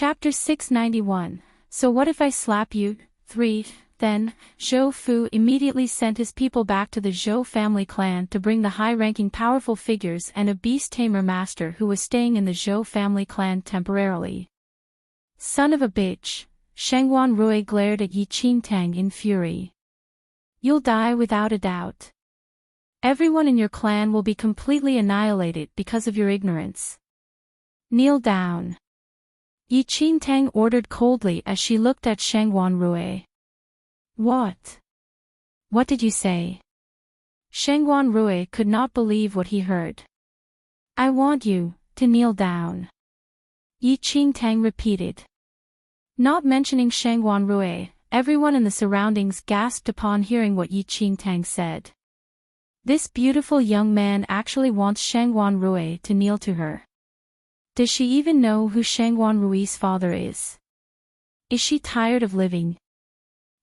Chapter 691. So what if I slap you? 3. Then, Zhou Fu immediately sent his people back to the Zhou family clan to bring the high-ranking powerful figures and a beast-tamer master who was staying in the Zhou family clan temporarily. Son of a bitch, Shengguan Rui glared at Yi Qingtang in fury. You'll die without a doubt. Everyone in your clan will be completely annihilated because of your ignorance. Kneel down. Yi Qingtang ordered coldly as she looked at Shengguan Rui. What? What did you say? Shengguan Rui could not believe what he heard. I want you to kneel down. Yi Qingtang repeated. Not mentioning Shengguan Rui, everyone in the surroundings gasped upon hearing what Yi Qingtang said. This beautiful young man actually wants Shengguan Rui to kneel to her. Does she even know who Shengguan Rui's father is? Is she tired of living?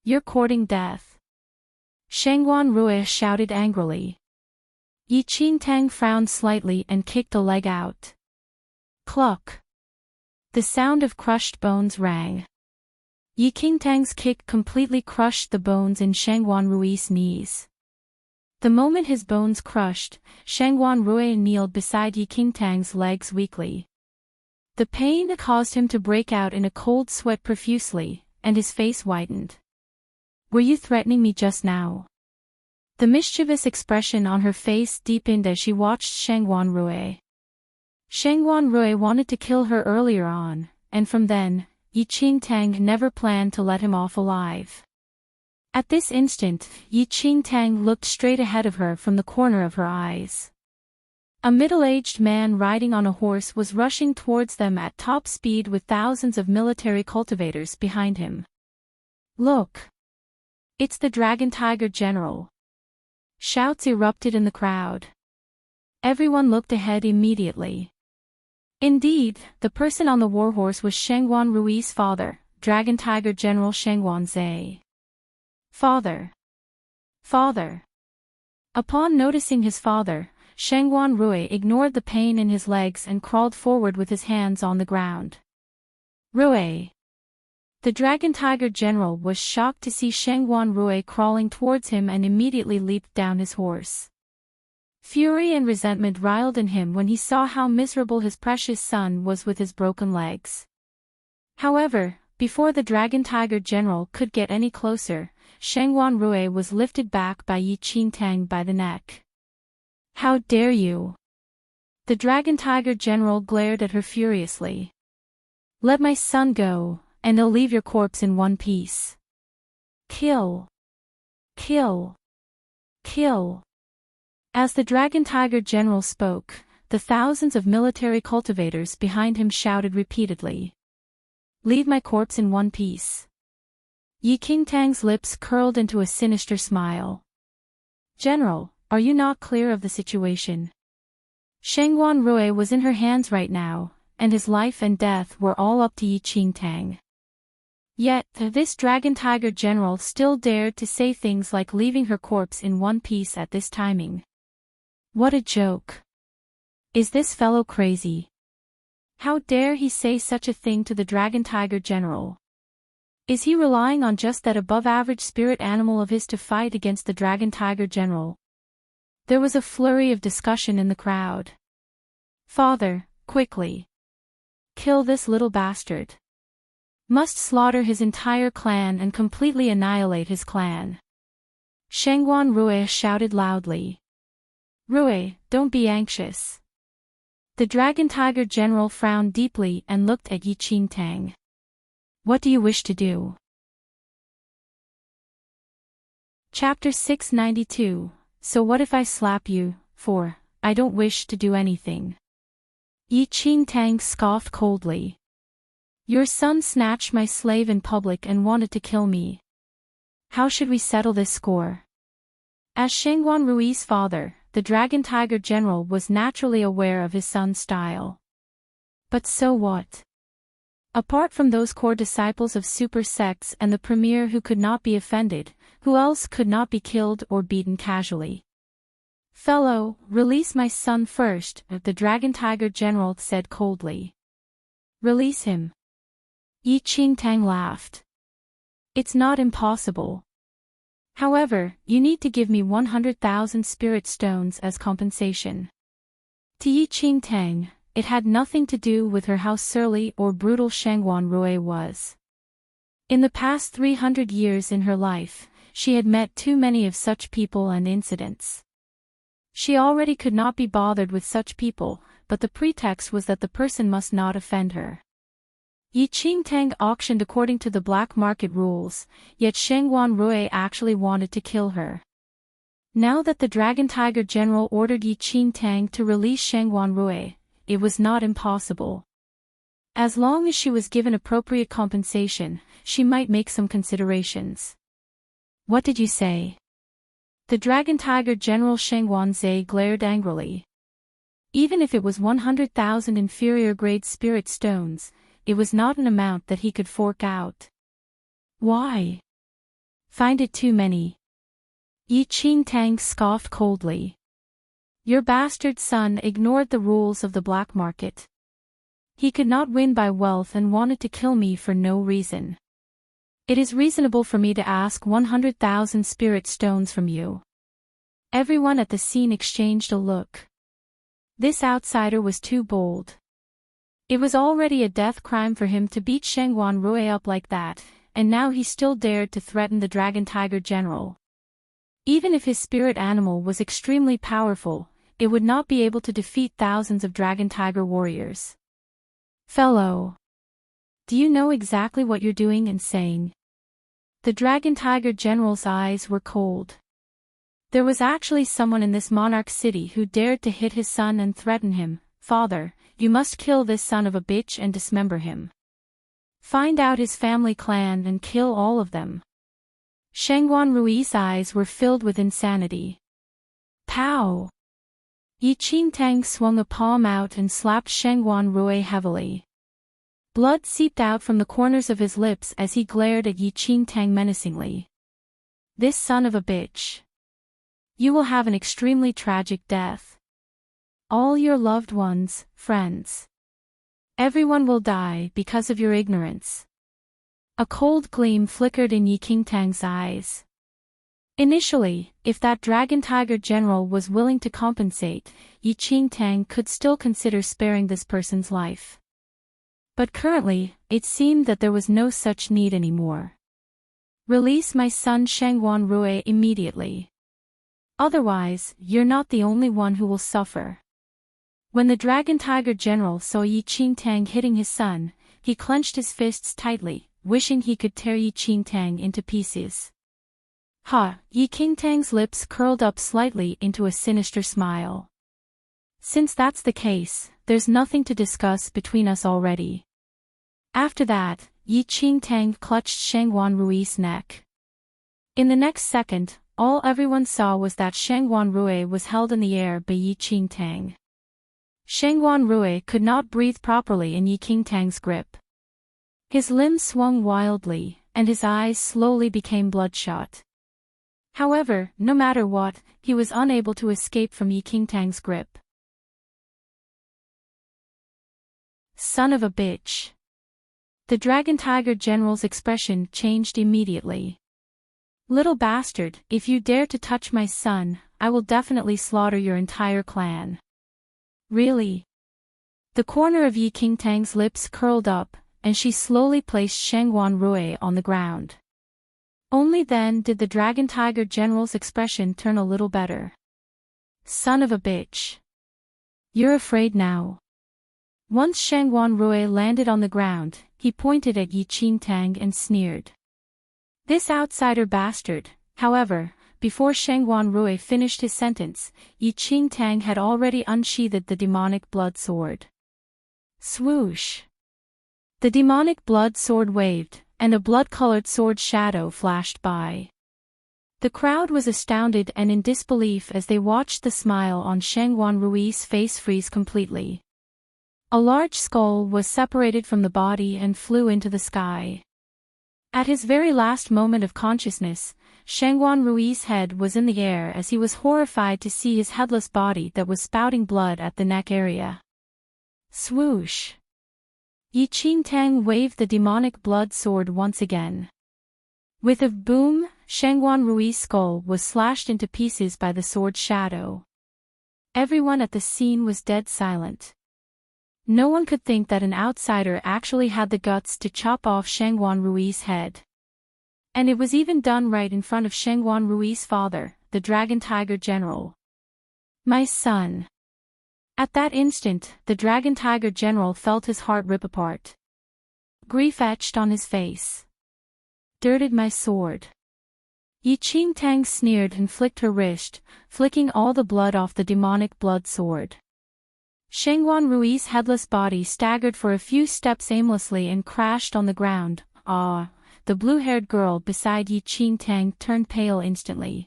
You're courting death. Shengguan Rui shouted angrily. Yi Qingtang frowned slightly and kicked a leg out. Cluck. The sound of crushed bones rang. Yi Qingtang's kick completely crushed the bones in Shengguan Rui's knees. The moment his bones crushed, Shengguan Rui kneeled beside Yi Qingtang's legs weakly. The pain caused him to break out in a cold sweat profusely, and his face whitened. Were you threatening me just now? The mischievous expression on her face deepened as she watched Shengguan Rui. Shengguan Rui wanted to kill her earlier on, and from then, Yi Qingtang never planned to let him off alive. At this instant, Yi Qingtang looked straight ahead of her from the corner of her eyes. A middle-aged man riding on a horse was rushing towards them at top speed with thousands of military cultivators behind him. Look! It's the Dragon Tiger General! Shouts erupted in the crowd. Everyone looked ahead immediately. Indeed, the person on the warhorse was Shengguan Rui's father, Dragon Tiger General Shengguan Zai. Father! Father! Upon noticing his father, Shengguan Rui ignored the pain in his legs and crawled forward with his hands on the ground. Rui! The Dragon Tiger General was shocked to see Shengguan Rui crawling towards him and immediately leaped down his horse. Fury and resentment riled in him when he saw how miserable his precious son was with his broken legs. However, before the Dragon Tiger General could get any closer, Shengguan Rui was lifted back by Yi Qingtang by the neck. How dare you! The Dragon Tiger General glared at her furiously. Let my son go, and they'll leave your corpse in one piece. Kill! Kill! Kill! As the Dragon Tiger General spoke, the thousands of military cultivators behind him shouted repeatedly. Leave my corpse in one piece. Yi Qingtang's lips curled into a sinister smile. General, are you not clear of the situation? Shengguan Rui was in her hands right now, and his life and death were all up to Yi Qingtang. Yet, this Dragon Tiger General still dared to say things like leaving her corpse in one piece at this timing. What a joke. Is this fellow crazy? How dare he say such a thing to the Dragon Tiger General? Is he relying on just that above-average spirit animal of his to fight against the Dragon Tiger General? There was a flurry of discussion in the crowd. Father, quickly! Kill this little bastard. Must slaughter his entire clan and completely annihilate his clan. Shengguan Rui shouted loudly. Rui, don't be anxious. The Dragon Tiger General frowned deeply and looked at Yi Qingtang. What do you wish to do? Chapter 692. So what if I slap you, for I don't wish to do anything. Yi Qingtang scoffed coldly. Your son snatched my slave in public and wanted to kill me. How should we settle this score? As Shengguan Rui's father, the Dragon Tiger General was naturally aware of his son's style. But so what? Apart from those core disciples of super sects and the premier who could not be offended, who else could not be killed or beaten casually? Fellow, release my son first, the Dragon Tiger General said coldly. Release him. Yi Qingtang laughed. It's not impossible. However, you need to give me 100,000 spirit stones as compensation. To Yi Qingtang, it had nothing to do with her how surly or brutal Shangguan Rui was. In the past 300 years in her life, she had met too many of such people and incidents. She already could not be bothered with such people, but the pretext was that the person must not offend her. Yi Qingtang auctioned according to the black market rules, yet Shangguan Rui actually wanted to kill her. Now that the Dragon Tiger General ordered Yi Qingtang to release Shangguan Rui, it was not impossible. As long as she was given appropriate compensation, she might make some considerations. What did you say? The Dragon Tiger General Shangguan Zhe glared angrily. Even if it was 100,000 inferior grade spirit stones, it was not an amount that he could fork out. Why? Find it too many. Yi Qingtang scoffed coldly. Your bastard son ignored the rules of the black market. He could not win by wealth and wanted to kill me for no reason. It is reasonable for me to ask 100,000 spirit stones from you. Everyone at the scene exchanged a look. This outsider was too bold. It was already a death crime for him to beat Shangguan Rui up like that, and now he still dared to threaten the Dragon Tiger General. Even if his spirit animal was extremely powerful, it would not be able to defeat thousands of Dragon Tiger warriors. Fellow, do you know exactly what you're doing and saying? The Dragon Tiger General's eyes were cold. There was actually someone in this monarch city who dared to hit his son and threaten him. Father, you must kill this son of a bitch and dismember him. Find out his family clan and kill all of them. Shangguan Rui's eyes were filled with insanity. Pow! Yi Qingtang swung a palm out and slapped Shangguan Rui heavily. Blood seeped out from the corners of his lips as he glared at Yi Qingtang menacingly. This son of a bitch. You will have an extremely tragic death. All your loved ones, friends. Everyone will die because of your ignorance. A cold gleam flickered in Yi Qingtang's eyes. Initially, if that Dragon Tiger General was willing to compensate, Yi Qingtang could still consider sparing this person's life. But currently, it seemed that there was no such need anymore. Release my son Shangguan Rui immediately. Otherwise, you're not the only one who will suffer. When the Dragon Tiger General saw Yi Qingtang hitting his son, he clenched his fists tightly, wishing he could tear Yi Qingtang into pieces. Ha! Yi Qingtang's lips curled up slightly into a sinister smile. Since that's the case, there's nothing to discuss between us already. After that, Yi Qingtang clutched Shangguan Rui's neck. In the next second, all everyone saw was that Shangguan Rui was held in the air by Yi Qingtang. Shangguan Rui could not breathe properly in Yi Qingtang's grip. His limbs swung wildly, and his eyes slowly became bloodshot. However, no matter what, he was unable to escape from Yi Qingtang's grip. Son of a bitch. The Dragon Tiger General's expression changed immediately. Little bastard, if you dare to touch my son, I will definitely slaughter your entire clan. Really? The corner of Yi Qingtang's lips curled up, and she slowly placed Shangguan Rui on the ground. Only then did the Dragon Tiger General's expression turn a little better. Son of a bitch. You're afraid now. Once Shangguan Rui landed on the ground, he pointed at Yi Qingtang and sneered. This outsider bastard, however, before Shangguan Rui finished his sentence, Yi Qingtang had already unsheathed the demonic blood sword. Swoosh! The demonic blood sword waved, and a blood-colored sword shadow flashed by. The crowd was astounded and in disbelief as they watched the smile on Shangguan Rui's face freeze completely. A large skull was separated from the body and flew into the sky. At his very last moment of consciousness, Shangguan Rui's head was in the air as he was horrified to see his headless body that was spouting blood at the neck area. Swoosh! Enchanting waved the demonic blood sword once again. With a boom, Shengguan Rui's skull was slashed into pieces by the sword's shadow. Everyone at the scene was dead silent. No one could think that an outsider actually had the guts to chop off Shengguan Rui's head. And it was even done right in front of Shengguan Rui's father, the Dragon Tiger General. My son. At that instant, the Dragon Tiger General felt his heart rip apart. Grief etched on his face. Dirted my sword. Enchanting sneered and flicked her wrist, flicking all the blood off the demonic blood sword. Shengguan Rui's headless body staggered for a few steps aimlessly and crashed on the ground. Ah! The blue-haired girl beside Enchanting turned pale instantly.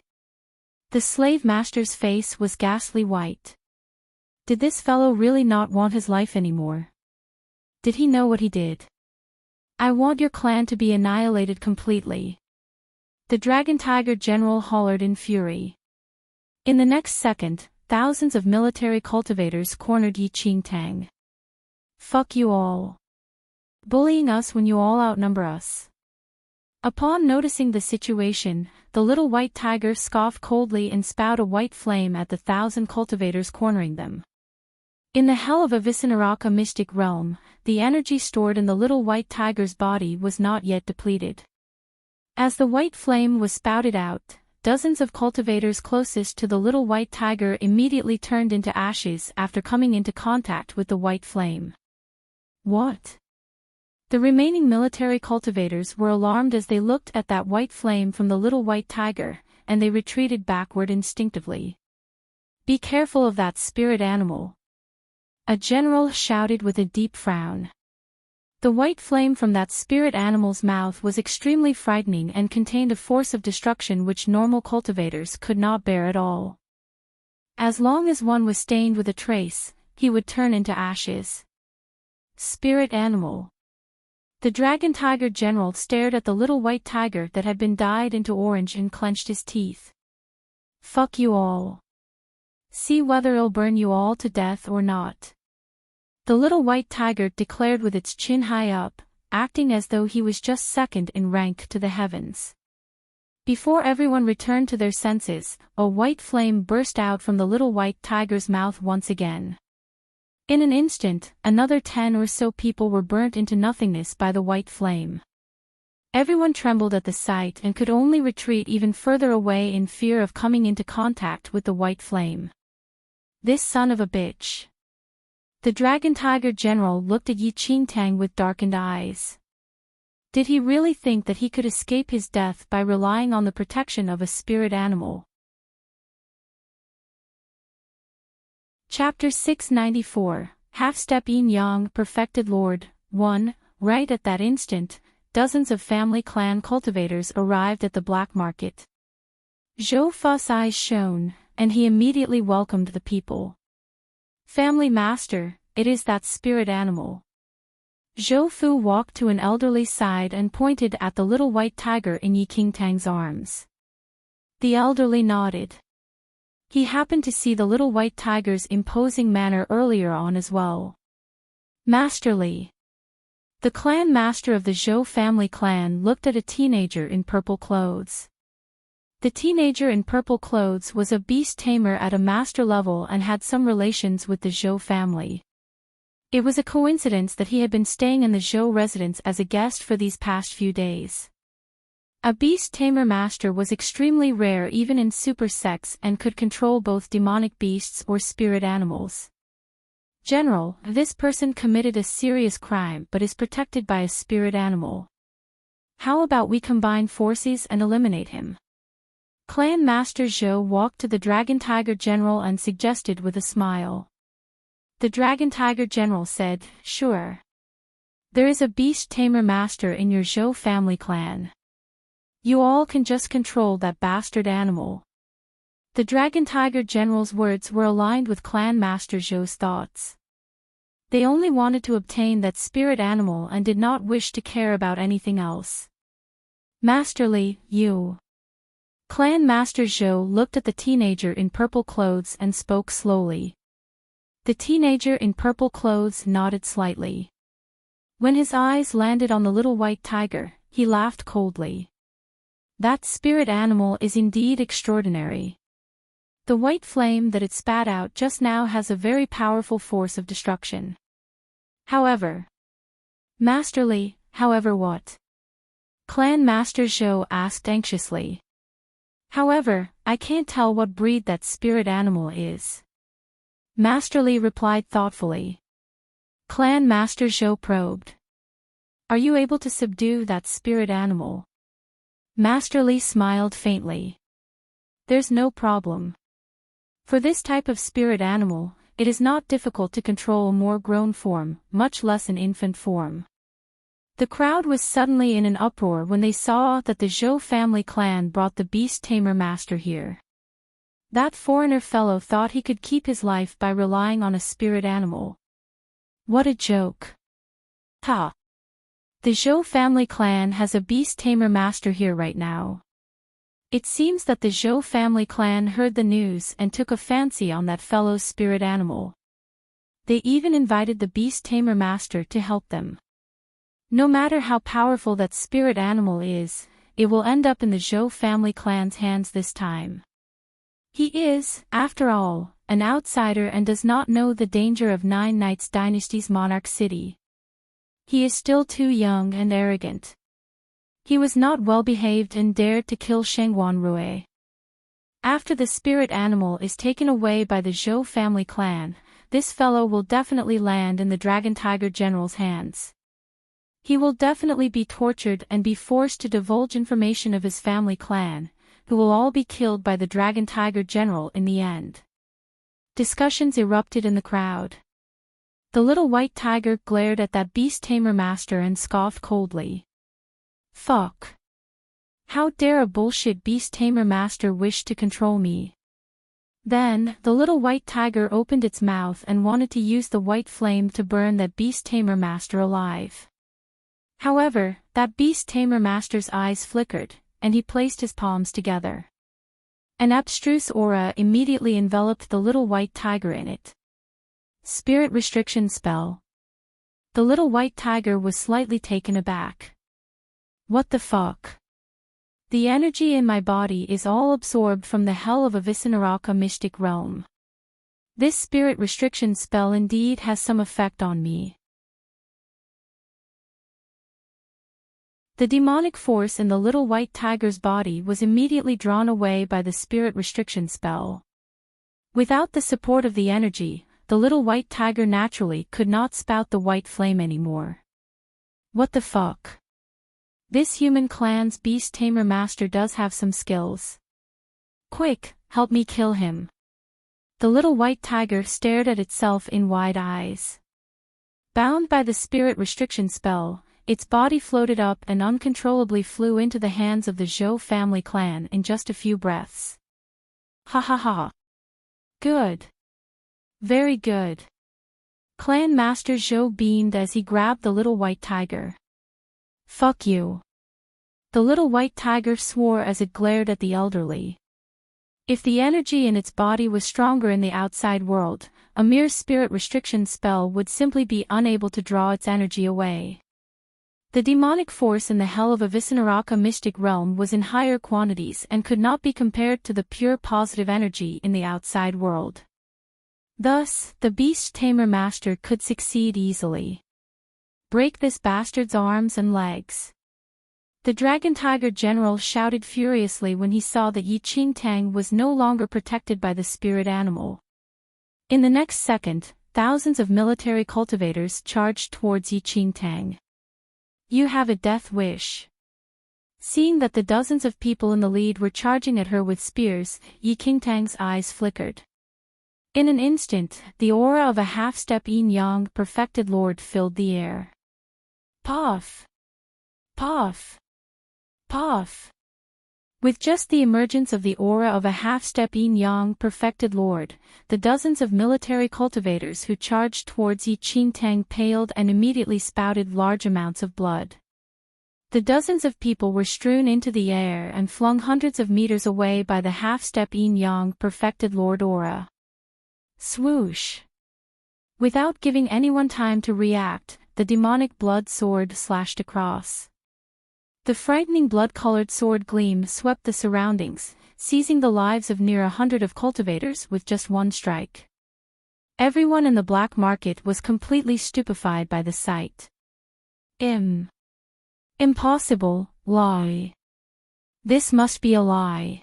The slave master's face was ghastly white. Did this fellow really not want his life anymore? Did he know what he did? I want your clan to be annihilated completely. The Dragon Tiger General hollered in fury. In the next second, thousands of military cultivators cornered Enchanting. Fuck you all. Bullying us when you all outnumber us. Upon noticing the situation, the little white tiger scoffed coldly and spouted a white flame at the 1,000 cultivators cornering them. In the hell of a Visinaraka mystic realm, the energy stored in the little white tiger's body was not yet depleted. As the white flame was spouted out, dozens of cultivators closest to the little white tiger immediately turned into ashes after coming into contact with the white flame. What? The remaining military cultivators were alarmed as they looked at that white flame from the little white tiger, and they retreated backward instinctively. Be careful of that spirit animal. A general shouted with a deep frown. The white flame from that spirit animal's mouth was extremely frightening and contained a force of destruction which normal cultivators could not bear at all. As long as one was stained with a trace, he would turn into ashes. Spirit animal. The Dragon Tiger General stared at the little white tiger that had been dyed into orange and clenched his teeth. Fuck you all. See whether it'll burn you all to death or not. The little white tiger declared with its chin high up, acting as though he was just second in rank to the heavens. Before everyone returned to their senses, a white flame burst out from the little white tiger's mouth once again. In an instant, another 10 or so people were burnt into nothingness by the white flame. Everyone trembled at the sight and could only retreat even further away in fear of coming into contact with the white flame. This son of a bitch. The Dragon Tiger General looked at Enchanting with darkened eyes. Did he really think that he could escape his death by relying on the protection of a spirit animal? Chapter 694, Half-Step Yin Yang Perfected Lord, 1. Right at that instant, dozens of family clan cultivators arrived at the black market. Zhou Fu's eyes shone, and he immediately welcomed the people. Family master, it is that spirit animal. Zhou Fu walked to an elderly's side and pointed at the little white tiger in Enchanting's arms. The elderly nodded. He happened to see the little white tiger's imposing manner earlier on as well. Masterly. The clan master of the Zhou family clan looked at a teenager in purple clothes. The teenager in purple clothes was a beast tamer at a master level and had some relations with the Zhou family. It was a coincidence that he had been staying in the Zhou residence as a guest for these past few days. A beast tamer master was extremely rare even in super sects and could control both demonic beasts or spirit animals. General, this person committed a serious crime but is protected by a spirit animal. How about we combine forces and eliminate him? Clan Master Zhou walked to the Dragon Tiger General and suggested with a smile. The Dragon Tiger General said, sure. There is a beast tamer master in your Zhou family clan. You all can just control that bastard animal. The Dragon Tiger General's words were aligned with Clan Master Zhou's thoughts. They only wanted to obtain that spirit animal and did not wish to care about anything else. Masterly, you. Clan Master Zhou looked at the teenager in purple clothes and spoke slowly. The teenager in purple clothes nodded slightly. When his eyes landed on the little white tiger, he laughed coldly. That spirit animal is indeed extraordinary. The white flame that it spat out just now has a very powerful force of destruction. However, what? Clan Master Zhou asked anxiously. However, I can't tell what breed that spirit animal is. Master Li replied thoughtfully. Clan Master Zhou probed. Are you able to subdue that spirit animal? Master Li smiled faintly. There's no problem. For this type of spirit animal, it is not difficult to control a more grown form, much less an infant form. The crowd was suddenly in an uproar when they saw that the Zhou family clan brought the beast tamer master here. That foreigner fellow thought he could keep his life by relying on a spirit animal. What a joke. Ha! The Zhou family clan has a beast tamer master here right now. It seems that the Zhou family clan heard the news and took a fancy on that fellow's spirit animal. They even invited the beast tamer master to help them. No matter how powerful that spirit animal is, it will end up in the Zhou family clan's hands this time. He is, after all, an outsider and does not know the danger of Nine Knights Dynasty's monarch city. He is still too young and arrogant. He was not well behaved and dared to kill Shengwan Rui. After the spirit animal is taken away by the Zhou family clan, this fellow will definitely land in the Dragon Tiger General's hands. He will definitely be tortured and be forced to divulge information of his family clan, who will all be killed by the Dragon Tiger General in the end. Discussions erupted in the crowd. The little white tiger glared at that beast tamer master and scoffed coldly. Fuck. How dare a bullshit beast tamer master wish to control me? Then, the little white tiger opened its mouth and wanted to use the white flame to burn that beast tamer master alive. However, that beast tamer master's eyes flickered, and he placed his palms together. An abstruse aura immediately enveloped the little white tiger in it. Spirit restriction spell. The little white tiger was slightly taken aback. What the fuck? The energy in my body is all absorbed from the hell of a Visinaraka mystic realm. This spirit restriction spell indeed has some effect on me. The demonic force in the little white tiger's body was immediately drawn away by the spirit restriction spell. Without the support of the energy, the little white tiger naturally could not spout the white flame anymore. What the fuck? This human clan's beast tamer master does have some skills. Quick, help me kill him. The little white tiger stared at itself in wide eyes. Bound by the spirit restriction spell, its body floated up and uncontrollably flew into the hands of the Zhou family clan in just a few breaths. Ha ha ha. Good. Very good. Clan Master Zhou beamed as he grabbed the little white tiger. Fuck you. The little white tiger swore as it glared at the elderly. If the energy in its body was stronger in the outside world, a mere spirit restriction spell would simply be unable to draw its energy away. The demonic force in the hell of a Visinaraka mystic realm was in higher quantities and could not be compared to the pure positive energy in the outside world. Thus, the beast tamer master could succeed easily. Break this bastard's arms and legs. The Dragon Tiger General shouted furiously when he saw that Enchanting was no longer protected by the spirit animal. In the next second, thousands of military cultivators charged towards Enchanting. You have a death wish. Seeing that the dozens of people in the lead were charging at her with spears, Enchanting's eyes flickered. In an instant, the aura of a half-step yin-yang perfected lord filled the air. Puff! Puff! Puff! With just the emergence of the aura of a half-step yin-yang perfected lord, the dozens of military cultivators who charged towards Enchanting paled and immediately spouted large amounts of blood. The dozens of people were strewn into the air and flung hundreds of meters away by the half-step yin-yang perfected lord aura. Swoosh! Without giving anyone time to react, the demonic blood sword slashed across. The frightening blood-colored sword gleam swept the surroundings, seizing the lives of near 100 of cultivators with just one strike. Everyone in the black market was completely stupefied by the sight. Impossible, lie. This must be a lie.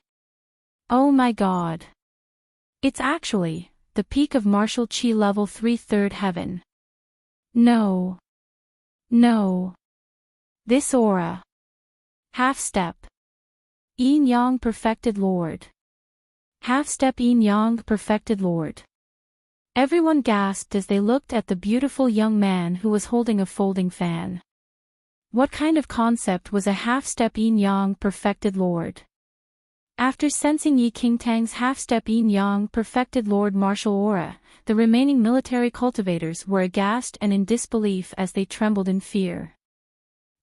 Oh my god. It's actually the peak of martial chi level 3 third heaven. No. No. This aura. Half step. Yin Yang perfected lord. Half step Yin Yang perfected lord. Everyone gasped as they looked at the beautiful young man who was holding a folding fan. What kind of concept was a half-step Yin Yang perfected lord? After sensing Yi Qingtang's half-step Yin Yang perfected lord martial aura, the remaining military cultivators were aghast and in disbelief as they trembled in fear.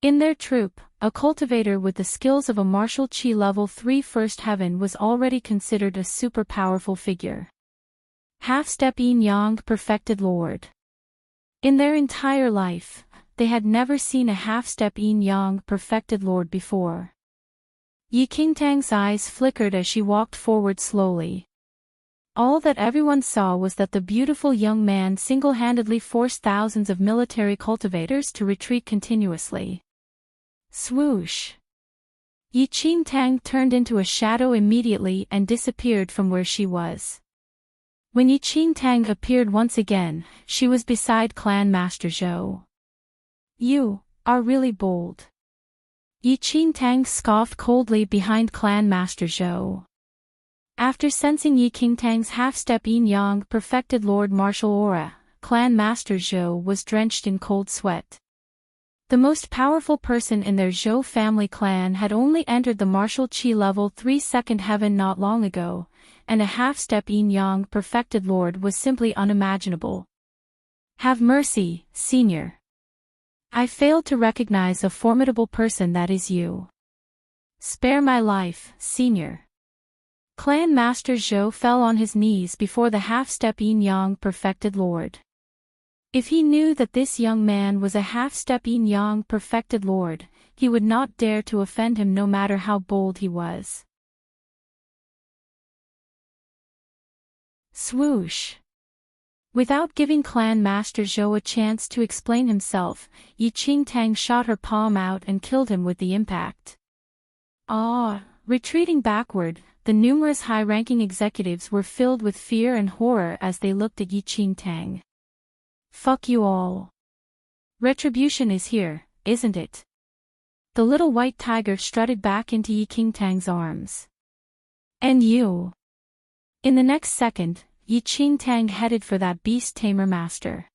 In their troop, a cultivator with the skills of a martial chi level 3 first heaven was already considered a super powerful figure. Half-step Yin Yang perfected lord. In their entire life, they had never seen a half-step Yin Yang perfected lord before. Yi Qingtang's eyes flickered as she walked forward slowly. All that everyone saw was that the beautiful young man single-handedly forced thousands of military cultivators to retreat continuously. Swoosh! Yi Qingtang turned into a shadow immediately and disappeared from where she was. When Yi Qingtang appeared once again, she was beside Clan Master Zhou. You are really bold. Yi Qingtang scoffed coldly behind Clan Master Zhou. After sensing Yi Qingtang's half-step Yin Yang perfected Lord martial aura, Clan Master Zhou was drenched in cold sweat. The most powerful person in their Zhou family clan had only entered the martial chi level 3 second heaven not long ago, and a half-step Yin Yang perfected Lord was simply unimaginable. Have mercy, Senior. I failed to recognize a formidable person that is you. Spare my life, Senior. Clan Master Zhou fell on his knees before the half-step Yin Yang perfected Lord. If he knew that this young man was a half-step Yin Yang perfected Lord, he would not dare to offend him no matter how bold he was. Swoosh! Without giving Clan Master Zhou a chance to explain himself, Yi Qingtang shot her palm out and killed him with the impact. Retreating backward, the numerous high-ranking executives were filled with fear and horror as they looked at Yi Qingtang. Fuck you all. Retribution is here, isn't it? The little white tiger strutted back into Yi Qingtang's arms. And you. In the next second, Yi Qingtang headed for that beast tamer master.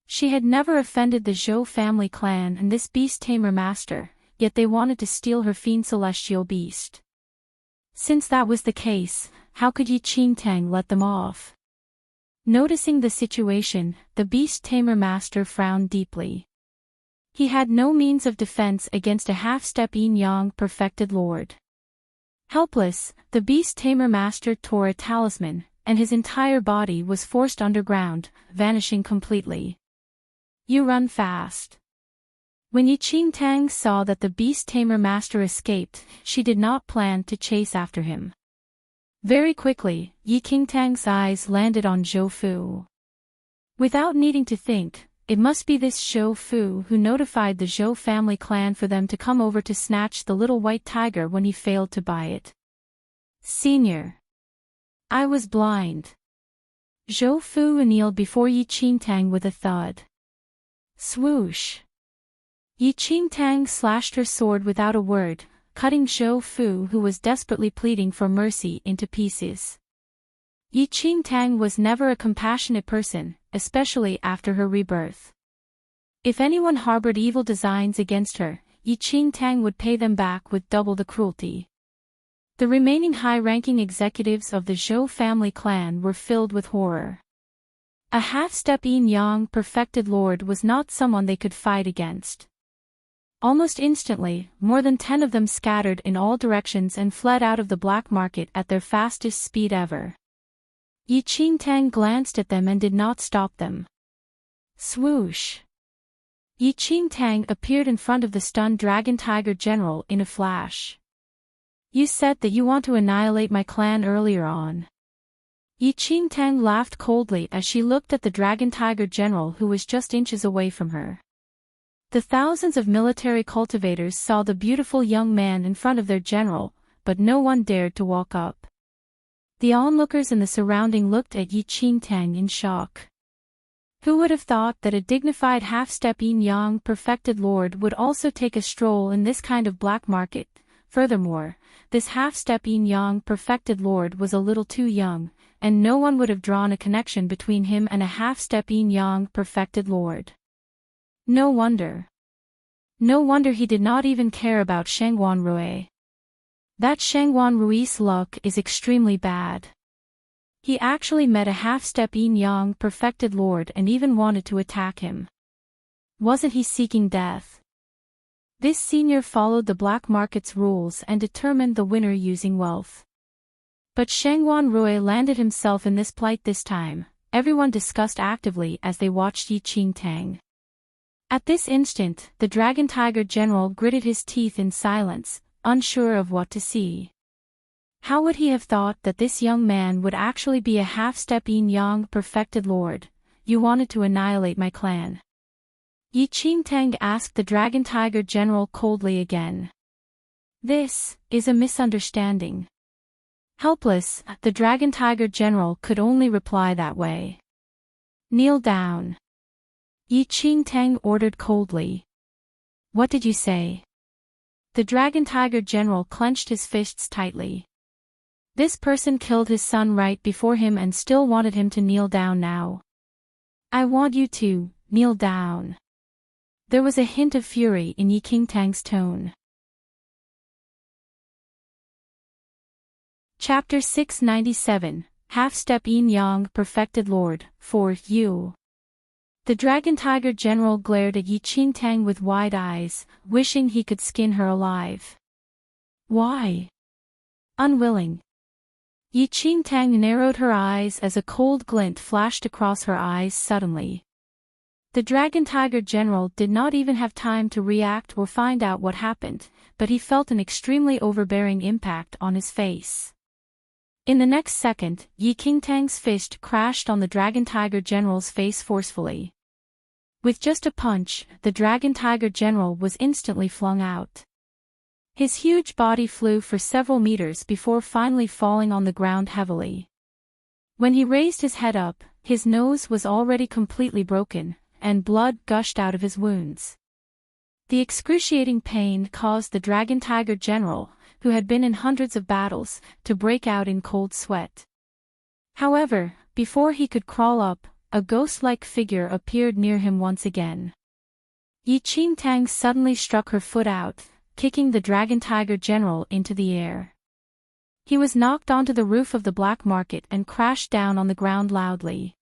She had never offended the Zhou family clan and this beast tamer master, yet they wanted to steal her fiend celestial beast. Since that was the case, how could Yi Qingtang let them off? Noticing the situation, the beast tamer master frowned deeply. He had no means of defense against a half-step Yin Yang perfected lord. Helpless, the beast tamer master tore a talisman, and his entire body was forced underground, vanishing completely. You run fast. When Yi Qingtang saw that the beast tamer master escaped, she did not plan to chase after him. Very quickly, Yi Qingtang's eyes landed on Zhou Fu. Without needing to think, it must be this Zhou Fu who notified the Zhou family clan for them to come over to snatch the little white tiger when he failed to buy it. Senior. I was blind. Zhou Fu kneeled before Yi Qingtang with a thud. Swoosh. Yi Qingtang slashed her sword without a word, cutting Zhou Fu who was desperately pleading for mercy into pieces. Yi Qingtang was never a compassionate person, especially after her rebirth. If anyone harbored evil designs against her, Yi Qingtang would pay them back with double the cruelty. The remaining high-ranking executives of the Zhou family clan were filled with horror. A half-step Yin Yang perfected lord was not someone they could fight against. Almost instantly, more than 10 of them scattered in all directions and fled out of the black market at their fastest speed ever. Yi Qingtang glanced at them and did not stop them. Swoosh! Enchanting appeared in front of the stunned Dragon Tiger General in a flash. You said that you want to annihilate my clan earlier on. Enchanting laughed coldly as she looked at the Dragon Tiger General who was just inches away from her. The thousands of military cultivators saw the beautiful young man in front of their general, but no one dared to walk up. The onlookers in the surrounding looked at Enchanting in shock. Who would have thought that a dignified half-step yin-yang perfected lord would also take a stroll in this kind of black market? Furthermore, this half-step yin-yang perfected lord was a little too young, and no one would have drawn a connection between him and a half-step yin-yang perfected lord. No wonder. No wonder he did not even care about Shangguan Rui. That Shangguan Rui's luck is extremely bad. He actually met a half-step yin-yang perfected lord and even wanted to attack him. Wasn't he seeking death? This senior followed the black market's rules and determined the winner using wealth. But Shangguan Rui landed himself in this plight this time, everyone discussed actively as they watched Enchanting. At this instant, the Dragon Tiger General gritted his teeth in silence, unsure of what to see. How would he have thought that this young man would actually be a half-step yin-yang perfected lord? You wanted to annihilate my clan. Enchanting asked the Dragon Tiger General coldly again. This is a misunderstanding. Helpless, the Dragon Tiger General could only reply that way. Kneel down. Enchanting ordered coldly. What did you say? The Dragon Tiger General clenched his fists tightly. This person killed his son right before him and still wanted him to kneel down now. I want you to kneel down. There was a hint of fury in Enchanting's tone. Chapter 697, Half-Step Yin-Yang Perfected Lord, for you. The Dragon Tiger General glared at Enchanting with wide eyes, wishing he could skin her alive. Why? Unwilling. Enchanting narrowed her eyes as a cold glint flashed across her eyes suddenly. The Dragon Tiger General did not even have time to react or find out what happened, but he felt an extremely overbearing impact on his face. In the next second, Enchanting's fist crashed on the Dragon Tiger General's face forcefully. With just a punch, the Dragon Tiger General was instantly flung out. His huge body flew for several meters before finally falling on the ground heavily. When he raised his head up, his nose was already completely broken, and blood gushed out of his wounds. The excruciating pain caused the Dragon Tiger General, who had been in hundreds of battles, to break out in cold sweat. However, before he could crawl up, a ghost-like figure appeared near him once again. Enchanting suddenly struck her foot out, kicking the Dragon Tiger General into the air. He was knocked onto the roof of the black market and crashed down on the ground loudly.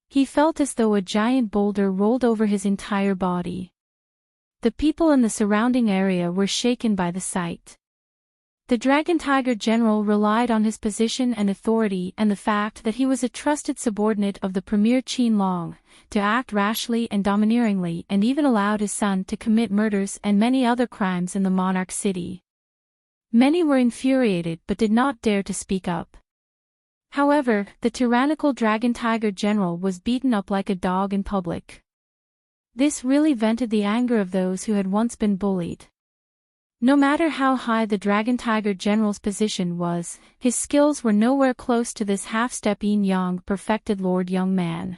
He felt as though a giant boulder rolled over his entire body. The people in the surrounding area were shaken by the sight. The Dragon Tiger General relied on his position and authority and the fact that he was a trusted subordinate of the Premier Qianlong, to act rashly and domineeringly, and even allowed his son to commit murders and many other crimes in the monarch city. Many were infuriated but did not dare to speak up. However, the tyrannical Dragon Tiger General was beaten up like a dog in public. This really vented the anger of those who had once been bullied. No matter how high the Dragon Tiger General's position was, his skills were nowhere close to this half-step yin-yang perfected lord young man.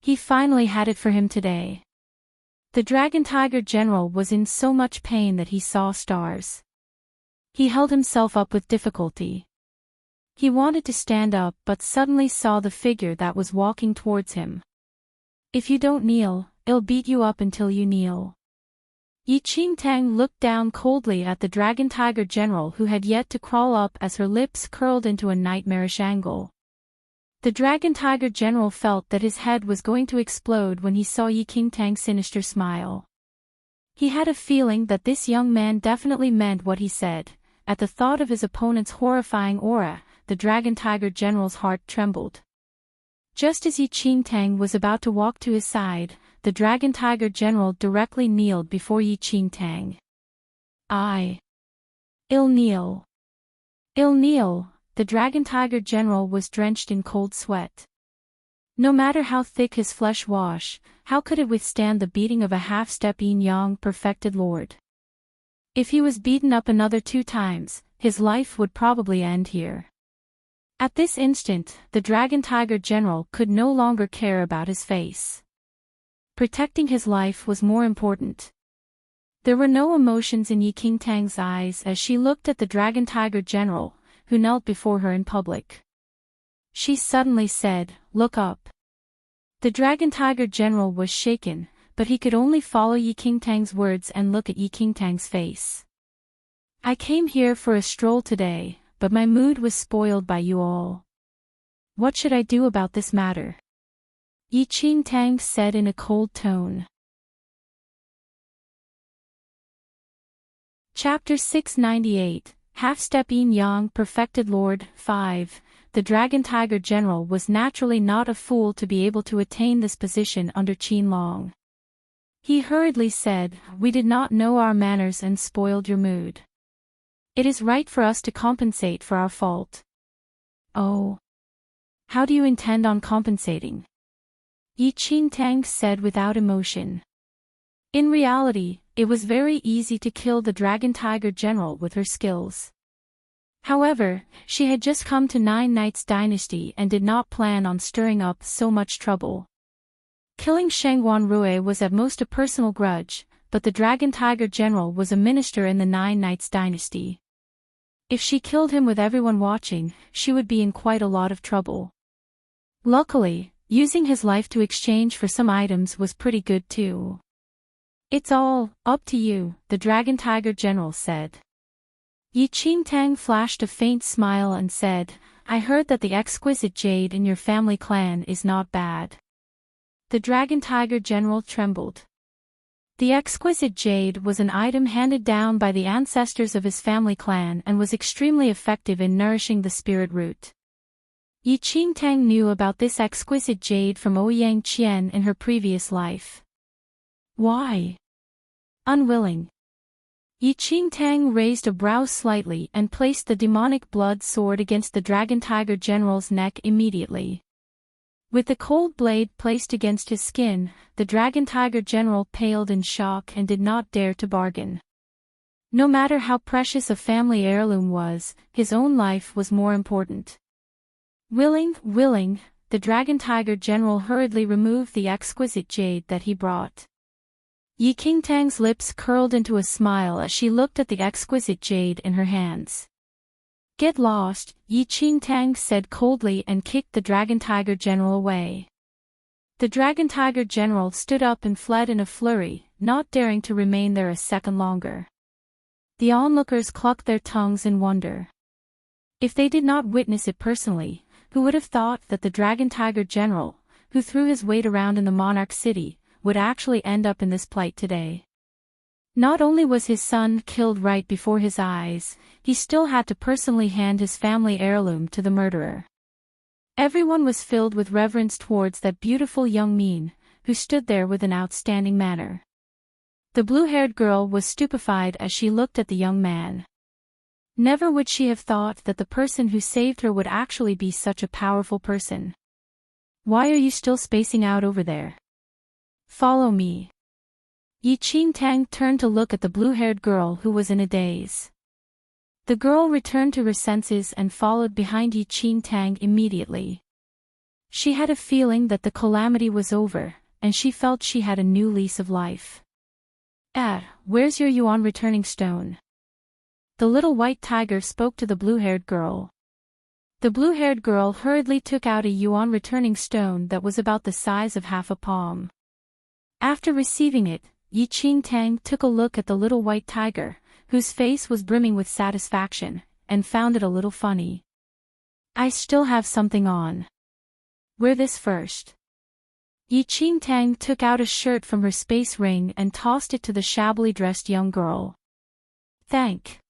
He finally had it for him today. The Dragon Tiger General was in so much pain that he saw stars. He held himself up with difficulty. He wanted to stand up but suddenly saw the figure that was walking towards him. If you don't kneel, I'll beat you up until you kneel. Enchanting looked down coldly at the Dragon Tiger General who had yet to crawl up as her lips curled into a nightmarish angle. The Dragon Tiger General felt that his head was going to explode when he saw Enchanting's sinister smile. He had a feeling that this young man definitely meant what he said. At the thought of his opponent's horrifying aura, the Dragon Tiger General's heart trembled. Just as Enchanting was about to walk to his side, the Dragon Tiger General directly kneeled before Enchanting. I'll kneel. I'll kneel. The Dragon Tiger General was drenched in cold sweat. No matter how thick his flesh was, how could it withstand the beating of a half-step young perfected lord? If he was beaten up another 2 times, his life would probably end here. At this instant, the Dragon Tiger General could no longer care about his face. Protecting his life was more important. There were no emotions in Enchanting's eyes as she looked at the Dragon Tiger General, who knelt before her in public. She suddenly said, "Look up." The Dragon Tiger General was shaken, but he could only follow Enchanting's words and look at Enchanting's face. "I came here for a stroll today, but my mood was spoiled by you all. What should I do about this matter?" Enchanting said in a cold tone. Chapter 698, Half-Step Young Perfected Lord 5. The Dragon Tiger General was naturally not a fool to be able to attain this position under Qianlong. He hurriedly said, "We did not know our manners and spoiled your mood. It is right for us to compensate for our fault." "Oh. How do you intend on compensating?" Enchanting said without emotion. In reality, it was very easy to kill the Dragon Tiger General with her skills. However, she had just come to Nine Knights Dynasty and did not plan on stirring up so much trouble. Killing Shangguan Rui was at most a personal grudge, but the Dragon Tiger General was a minister in the Nine Knights Dynasty. If she killed him with everyone watching, she would be in quite a lot of trouble. Luckily, using his life to exchange for some items was pretty good too. "It's all up to you," the Dragon Tiger General said. Enchanting flashed a faint smile and said, "I heard that the exquisite jade in your family clan is not bad." The Dragon Tiger General trembled. The exquisite jade was an item handed down by the ancestors of his family clan and was extremely effective in nourishing the spirit root. Enchanting knew about this exquisite jade from Ouyang Qian in her previous life. "Why?" "Unwilling." Enchanting raised a brow slightly and placed the demonic blood sword against the Dragon Tiger General's neck immediately. With the cold blade placed against his skin, the Dragon Tiger General paled in shock and did not dare to bargain. No matter how precious a family heirloom was, his own life was more important. Willing, the Dragon Tiger General hurriedly removed the exquisite jade that he brought. Enchanting's lips curled into a smile as she looked at the exquisite jade in her hands. "Get lost," Enchanting said coldly and kicked the Dragon Tiger General away. The Dragon Tiger General stood up and fled in a flurry, not daring to remain there a second longer. The onlookers clucked their tongues in wonder. If they did not witness it personally, who would have thought that the Dragon Tiger General, who threw his weight around in the Monarch City, would actually end up in this plight today? Not only was his son killed right before his eyes, he still had to personally hand his family heirloom to the murderer. Everyone was filled with reverence towards that beautiful young Min, who stood there with an outstanding manner. The blue-haired girl was stupefied as she looked at the young man. Never would she have thought that the person who saved her would actually be such a powerful person. "Why are you still spacing out over there? Follow me." Enchanting turned to look at the blue-haired girl who was in a daze. The girl returned to her senses and followed behind Enchanting immediately. She had a feeling that the calamity was over, and she felt she had a new lease of life. Where's your yuan returning stone?" The little white tiger spoke to the blue-haired girl. The blue-haired girl hurriedly took out a yuan returning stone that was about the size of half a palm. After receiving it, Enchanting took a look at the little white tiger, whose face was brimming with satisfaction, and found it a little funny. "I still have something on. Wear this first." Enchanting took out a shirt from her space ring and tossed it to the shabbily dressed young girl. Thank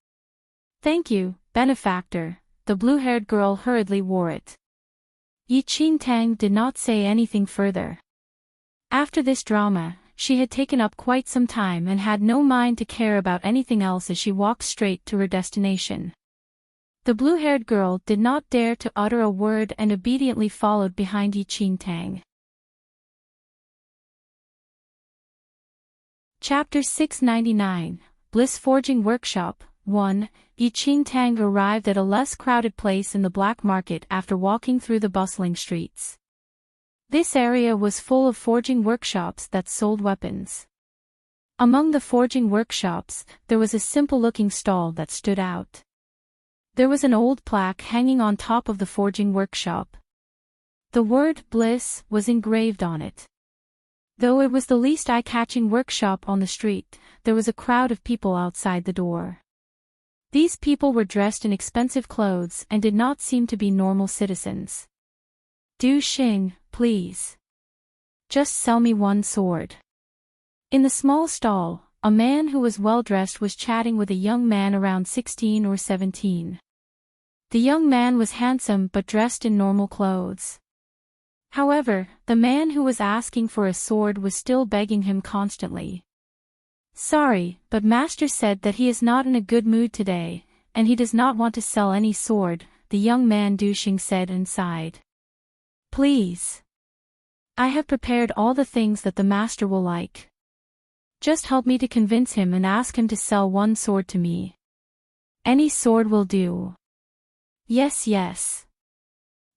you, benefactor." The blue-haired girl hurriedly wore it. Enchanting did not say anything further. After this drama, she had taken up quite some time and had no mind to care about anything else as she walked straight to her destination. The blue-haired girl did not dare to utter a word and obediently followed behind Enchanting. Chapter 699, Bliss Forging Workshop 1. Enchanting arrived at a less crowded place in the black market after walking through the bustling streets. This area was full of forging workshops that sold weapons. Among the forging workshops, there was a simple-looking stall that stood out. There was an old plaque hanging on top of the forging workshop. The word Bliss was engraved on it. Though it was the least eye-catching workshop on the street, there was a crowd of people outside the door. These people were dressed in expensive clothes and did not seem to be normal citizens. "Du Xing, please. Just sell me one sword." In the small stall, a man who was well-dressed was chatting with a young man around 16 or 17. The young man was handsome but dressed in normal clothes. However, the man who was asking for a sword was still begging him constantly. "Sorry, but Master said that he is not in a good mood today, and he does not want to sell any sword," the young man Du Xing said and sighed. "Please. I have prepared all the things that the master will like. Just help me to convince him and ask him to sell one sword to me. Any sword will do." "Yes, yes.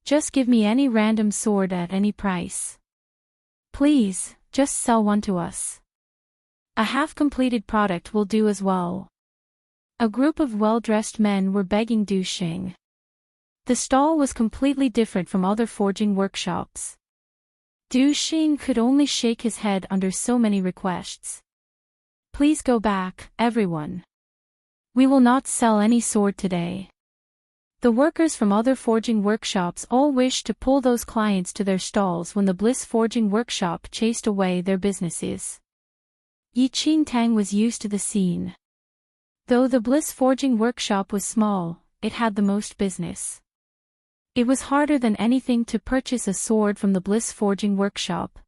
Just give me any random sword at any price. Please, just sell one to us. A half-completed product will do as well." A group of well-dressed men were begging Du Xing. The stall was completely different from other forging workshops. Du Xing could only shake his head under so many requests. "Please go back, everyone. We will not sell any sword today." The workers from other forging workshops all wished to pull those clients to their stalls when the Bliss Forging Workshop chased away their businesses. Enchanting was used to the scene. Though the Bliss Forging Workshop was small, it had the most business. It was harder than anything to purchase a sword from the Bliss Forging Workshop.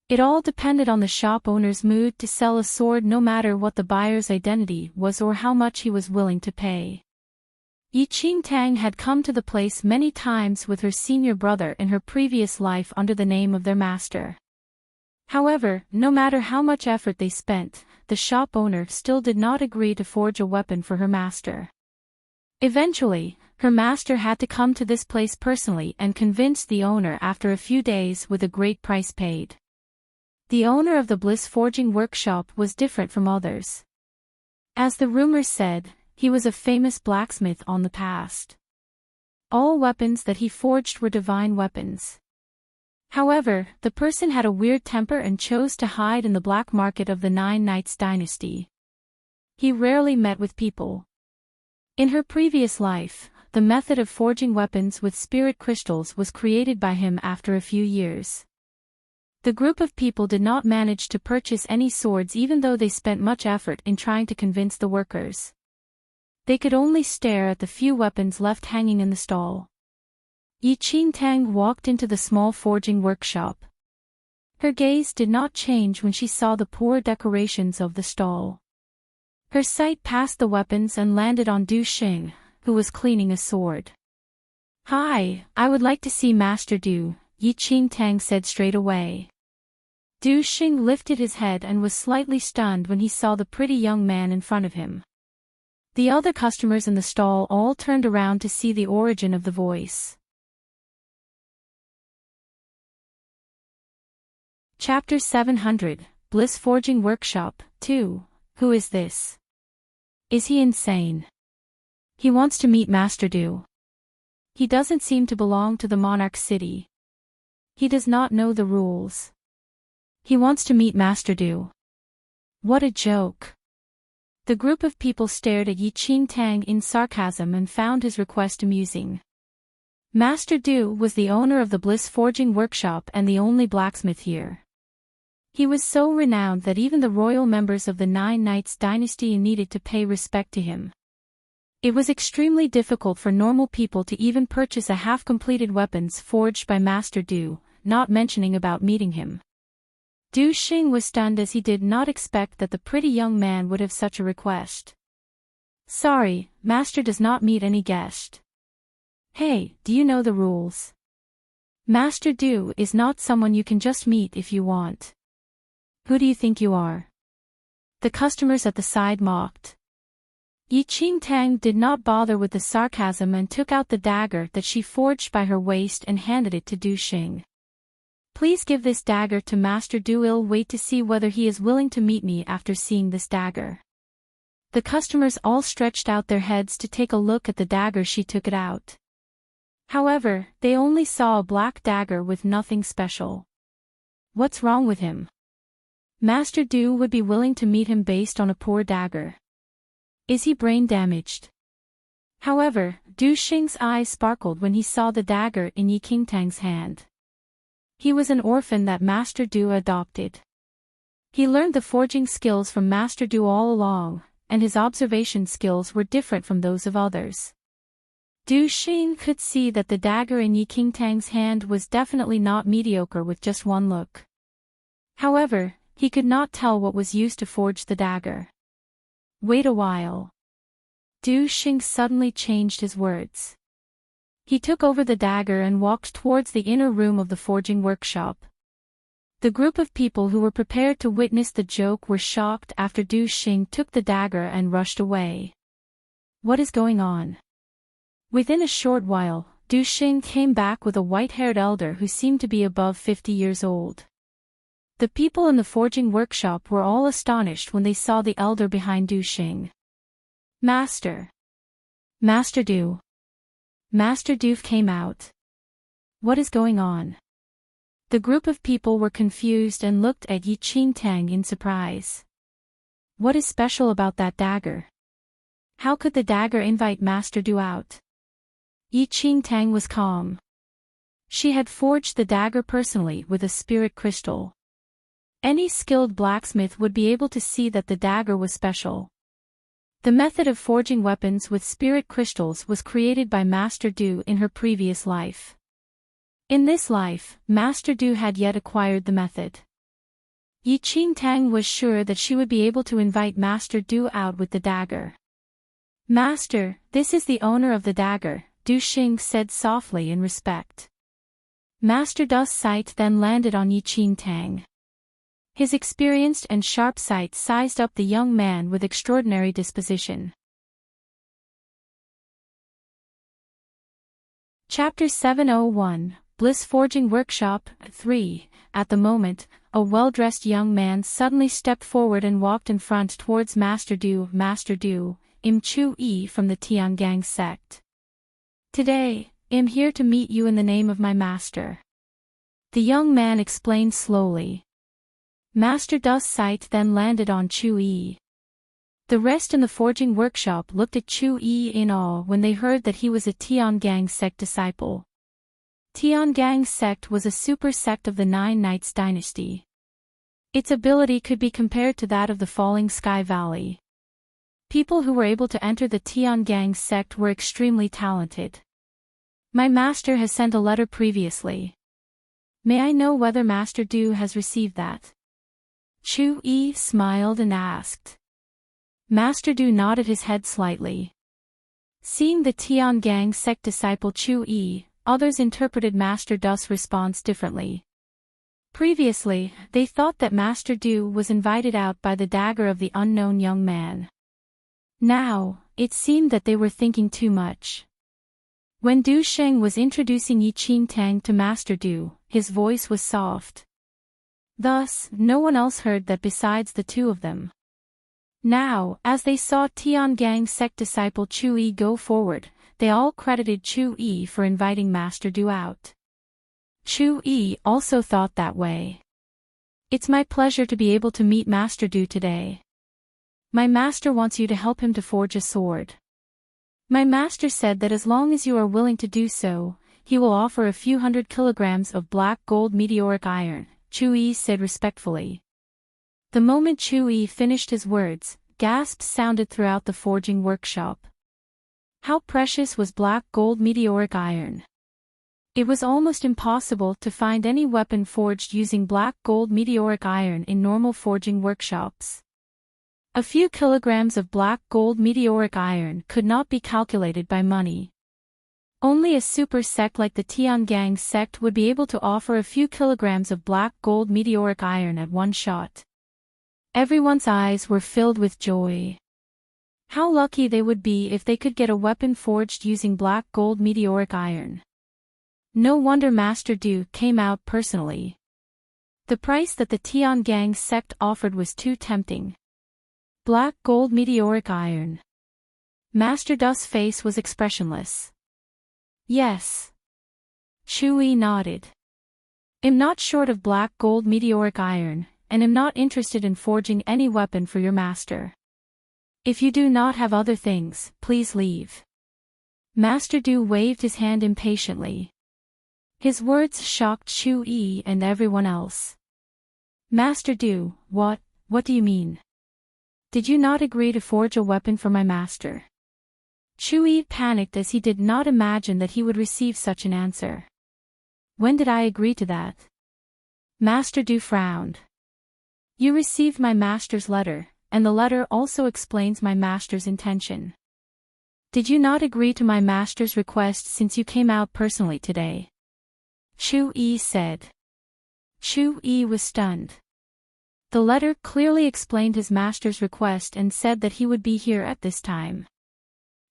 It all depended on the shop owner's mood to sell a sword, no matter what the buyer's identity was or how much he was willing to pay. Enchanting had come to the place many times with her senior brother in her previous life under the name of their master. However, no matter how much effort they spent, the shop owner still did not agree to forge a weapon for her master. Eventually, her master had to come to this place personally and convince the owner after a few days with a great price paid. The owner of the Bliss Forging Workshop was different from others. As the rumors said, he was a famous blacksmith on the past. All weapons that he forged were divine weapons. However, the person had a weird temper and chose to hide in the black market of the Nine Knights dynasty. He rarely met with people. In her previous life, the method of forging weapons with spirit crystals was created by him after a few years. The group of people did not manage to purchase any swords even though they spent much effort in trying to convince the workers. They could only stare at the few weapons left hanging in the stall. Enchanting walked into the small forging workshop. Her gaze did not change when she saw the poor decorations of the stall. Her sight passed the weapons and landed on Du Xing, who was cleaning a sword. "Hi, I would like to see Master Du," Enchanting said straight away. Du Xing lifted his head and was slightly stunned when he saw the pretty young man in front of him. The other customers in the stall all turned around to see the origin of the voice. Chapter 700, Bliss Forging Workshop 2. Who is this? Is he insane? He wants to meet Master Du. He doesn't seem to belong to the Monarch City. He does not know the rules. He wants to meet Master Du. What a joke. The group of people stared at Enchanting in sarcasm and found his request amusing. Master Du was the owner of the Bliss Forging Workshop and the only blacksmith here. He was so renowned that even the royal members of the Nine Knights dynasty needed to pay respect to him. It was extremely difficult for normal people to even purchase a half-completed weapons forged by Master Du, not mentioning about meeting him. Du Xing was stunned as he did not expect that the pretty young man would have such a request. Sorry, master does not meet any guest. Hey, do you know the rules? Master Du is not someone you can just meet if you want. Who do you think you are? The customers at the side mocked. Enchanting did not bother with the sarcasm and took out the dagger that she forged by her waist and handed it to Du Xing. Please give this dagger to Master Du. I'll wait to see whether he is willing to meet me after seeing this dagger. The customers all stretched out their heads to take a look at the dagger. She took it out. However, they only saw a black dagger with nothing special. What's wrong with him? Master Du would be willing to meet him based on a poor dagger. Is he brain damaged? However, Du Xing's eyes sparkled when he saw the dagger in Enchanting's hand. He was an orphan that Master Du adopted. He learned the forging skills from Master Du all along, and his observation skills were different from those of others. Du Xing could see that the dagger in Enchanting's hand was definitely not mediocre with just one look. However, he could not tell what was used to forge the dagger. Wait a while. Du Xing suddenly changed his words. He took over the dagger and walked towards the inner room of the forging workshop. The group of people who were prepared to witness the joke were shocked after Du Xing took the dagger and rushed away. What is going on? Within a short while, Du Xing came back with a white-haired elder who seemed to be above 50 years old. The people in the forging workshop were all astonished when they saw the elder behind Du Xing. Master! Master Du! Master Du came out. What is going on? The group of people were confused and looked at Enchanting in surprise. What is special about that dagger? How could the dagger invite Master Du out? Enchanting was calm. She had forged the dagger personally with a spirit crystal. Any skilled blacksmith would be able to see that the dagger was special. The method of forging weapons with spirit crystals was created by Master Du in her previous life. In this life, Master Du had yet acquired the method. Enchanting was sure that she would be able to invite Master Du out with the dagger. Master, this is the owner of the dagger, Du Xing said softly in respect. Master Du's sight then landed on Enchanting. His experienced and sharp sight sized up the young man with extraordinary disposition. Chapter 701, Bliss Forging Workshop 3. At the moment, a well-dressed young man suddenly stepped forward and walked in front towards Master Du. Master Du, I'm Chu Yi from the Tiangang sect. Today, I'm here to meet you in the name of my master. The young man explained slowly. Master Du's sight then landed on Chu Yi. The rest in the forging workshop looked at Chu Yi in awe when they heard that he was a Tiangang sect disciple. Tiangang sect was a super sect of the Nine Knights dynasty. Its ability could be compared to that of the Falling Sky Valley. People who were able to enter the Tiangang sect were extremely talented. My master has sent a letter previously. May I know whether Master Du has received that? Chu Yi smiled and asked. Master Du nodded his head slightly. Seeing the Tiangang sect disciple Chu Yi, others interpreted Master Du's response differently. Previously, they thought that Master Du was invited out by the dagger of the unknown young man. Now, it seemed that they were thinking too much. When Du Xing was introducing Enchanting to Master Du, his voice was soft. Thus, no one else heard that besides the two of them. Now, as they saw Tiangang sect disciple Chu Yi go forward, they all credited Chu Yi for inviting Master Du out. Chu Yi also thought that way. It's my pleasure to be able to meet Master Du today. My master wants you to help him to forge a sword. My master said that as long as you are willing to do so, he will offer a few 100 kilograms of black gold meteoric iron, Chu Yi said respectfully. The moment Chu Yi finished his words, gasps sounded throughout the forging workshop. How precious was black gold meteoric iron! It was almost impossible to find any weapon forged using black gold meteoric iron in normal forging workshops. A few kilograms of black gold meteoric iron could not be calculated by money. Only a super sect like the Tiangang sect would be able to offer a few kilograms of black gold meteoric iron at one shot. Everyone's eyes were filled with joy. How lucky they would be if they could get a weapon forged using black gold meteoric iron. No wonder Master Du came out personally. The price that the Tiangang sect offered was too tempting. Black gold meteoric iron. Master Du's face was expressionless. Yes. Chui nodded. I'm not short of black gold meteoric iron, and am not interested in forging any weapon for your master. If you do not have other things, please leave. Master Du waved his hand impatiently. His words shocked Chui and everyone else. Master Du, what do you mean? Did you not agree to forge a weapon for my master? Chui panicked as he did not imagine that he would receive such an answer. When did I agree to that? Master Du frowned. You received my master's letter, and the letter also explains my master's intention. Did you not agree to my master's request since you came out personally today? Chui said. Chui was stunned. The letter clearly explained his master's request and said that he would be here at this time.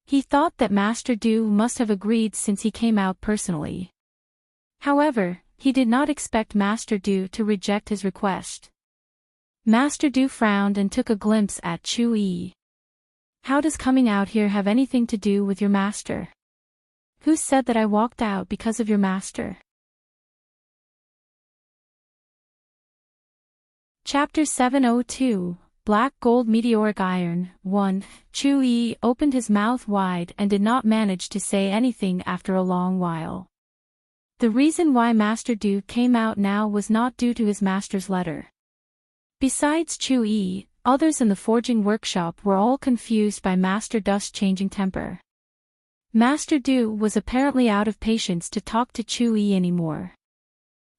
He thought that Master Du must have agreed since he came out personally. However, he did not expect Master Du to reject his request. Master Du frowned and took a glimpse at Chui. How does coming out here have anything to do with your master? Who said that I walked out because of your master? Chapter 702, Black Gold Meteoric Iron, 1. Chui opened his mouth wide and did not manage to say anything after a long while. The reason why Master Du came out now was not due to his master's letter. Besides Chui, others in the forging workshop were all confused by Master Du's changing temper. Master Du was apparently out of patience to talk to Chui anymore.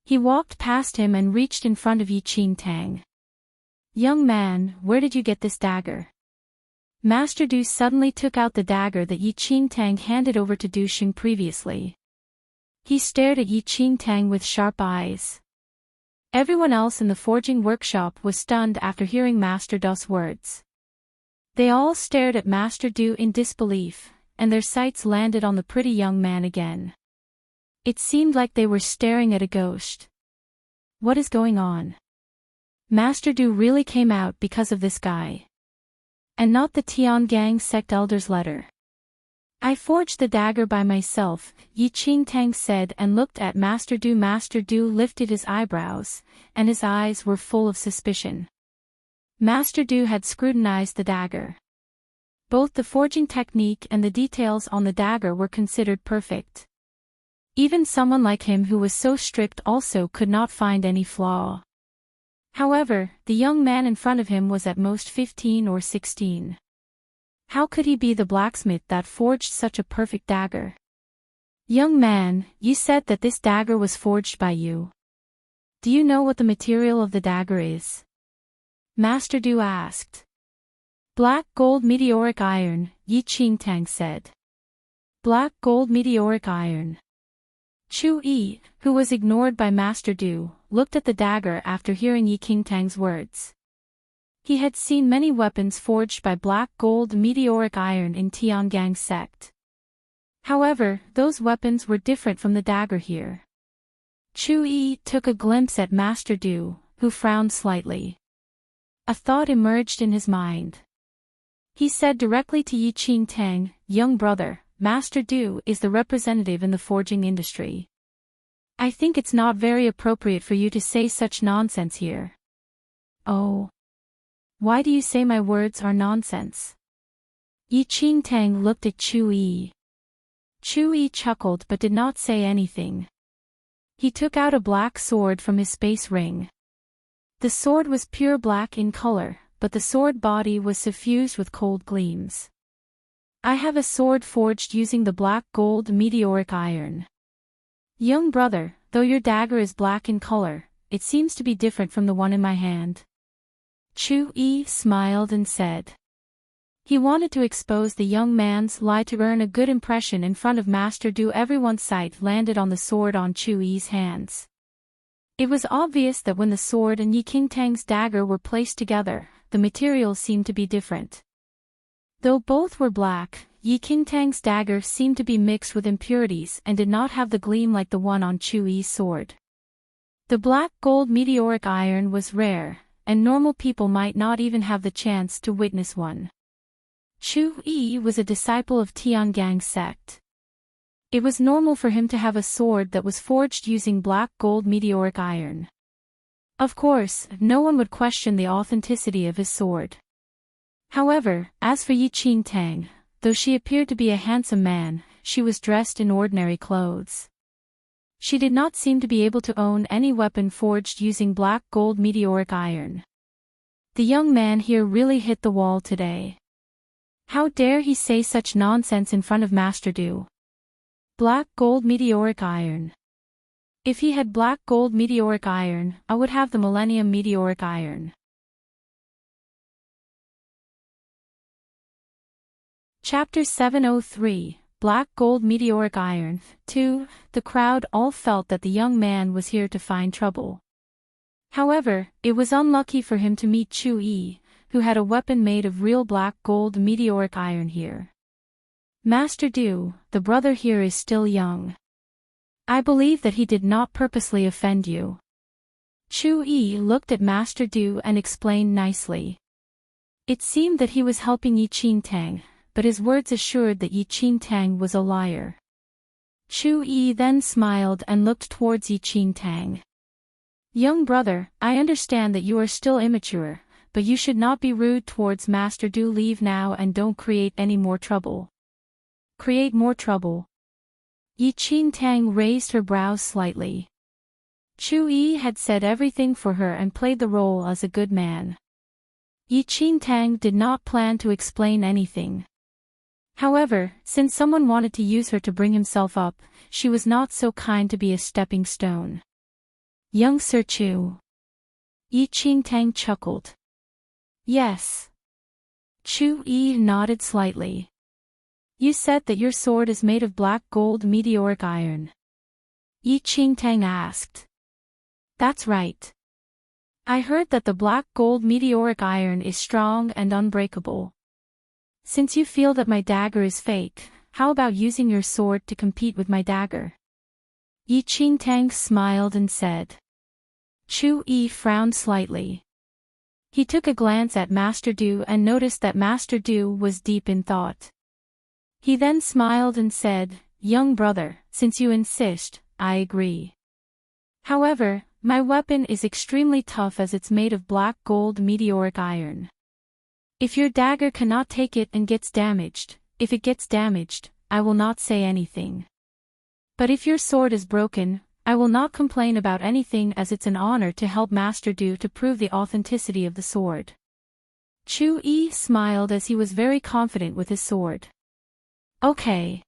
He walked past him and reached in front of Enchanting. Young man, where did you get this dagger? Master Du suddenly took out the dagger that Enchanting handed over to Du Xing previously. He stared at Enchanting with sharp eyes. Everyone else in the forging workshop was stunned after hearing Master Du's words. They all stared at Master Du in disbelief, and their sights landed on the pretty young man again. It seemed like they were staring at a ghost. What is going on? Master Du really came out because of this guy. And not the Tiangang sect elder's letter. I forged the dagger by myself, Enchanting said and looked at Master Du. Master Du lifted his eyebrows, and his eyes were full of suspicion. Master Du had scrutinized the dagger. Both the forging technique and the details on the dagger were considered perfect. Even someone like him who was so strict also could not find any flaw. However, the young man in front of him was at most 15 or 16. How could he be the blacksmith that forged such a perfect dagger? Young man, you said that this dagger was forged by you. Do you know what the material of the dagger is? Master Du asked. Black gold meteoric iron, Enchanting said. Black gold meteoric iron. Chui, who was ignored by Master Du, looked at the dagger after hearing Enchanting's words. He had seen many weapons forged by black gold meteoric iron in Tiangang sect. However, those weapons were different from the dagger here. Chui took a glimpse at Master Du, who frowned slightly. A thought emerged in his mind. He said directly to Enchanting, young brother, Master Du is the representative in the forging industry. I think it's not very appropriate for you to say such nonsense here. Oh. Why do you say my words are nonsense? Enchanting looked at Chui. Chui chuckled but did not say anything. He took out a black sword from his space ring. The sword was pure black in color, but the sword body was suffused with cold gleams. I have a sword forged using the black gold meteoric iron. Young brother, though your dagger is black in color, it seems to be different from the one in my hand. Chu-yi smiled and said. He wanted to expose the young man's lie to earn a good impression in front of Master Du. Everyone's sight landed on the sword on Chu-yi's hands. It was obvious that when the sword and Yi Qingtang's dagger were placed together, the materials seemed to be different. Though both were black, Yi Qingtang's dagger seemed to be mixed with impurities and did not have the gleam like the one on Chu-yi's sword. The black gold meteoric iron was rare, and normal people might not even have the chance to witness one. Chu-yi was a disciple of Tiangang's sect. It was normal for him to have a sword that was forged using black gold meteoric iron. Of course, no one would question the authenticity of his sword. However, as for Yi Qingtang, though she appeared to be a handsome man, she was dressed in ordinary clothes. She did not seem to be able to own any weapon forged using black gold meteoric iron. The young man here really hit the wall today. How dare he say such nonsense in front of Master Du? Black gold meteoric iron. If he had black gold meteoric iron, I would have the Millennium meteoric iron. Chapter 703, Black Gold Meteoric Iron. 2. The crowd all felt that the young man was here to find trouble. However, it was unlucky for him to meet Chu-yi, who had a weapon made of real black gold meteoric iron here. Master Du, the brother here is still young. I believe that he did not purposely offend you. Chu-yi looked at Master Du and explained nicely. It seemed that he was helping Yi Qingtang, but his words assured that Yi Qingtang was a liar. Chu-yi then smiled and looked towards Yi Qingtang. Young brother, I understand that you are still immature, but you should not be rude towards Master Du. Leave now and don't create any more trouble. Create more trouble? Yi Qingtang raised her brows slightly. Chu-yi had said everything for her and played the role as a good man. Yi Qingtang did not plan to explain anything. However, since someone wanted to use her to bring himself up, she was not so kind to be a stepping stone. Young Sir Chu. Yi Qingtang chuckled. Yes. Chu-yi nodded slightly. You said that your sword is made of black gold meteoric iron. Yi Qingtang asked. That's right. I heard that the black gold meteoric iron is strong and unbreakable. Since you feel that my dagger is fake, how about using your sword to compete with my dagger? Yi Qingtang smiled and said. Chu-yi frowned slightly. He took a glance at Master Du and noticed that Master Du was deep in thought. He then smiled and said, Young brother, since you insist, I agree. However, my weapon is extremely tough as it's made of black gold meteoric iron. If your dagger cannot take it and gets damaged, if it gets damaged, I will not say anything. But if your sword is broken, I will not complain about anything as it's an honor to help Master Du to prove the authenticity of the sword. Chu-yi smiled as he was very confident with his sword. Okay.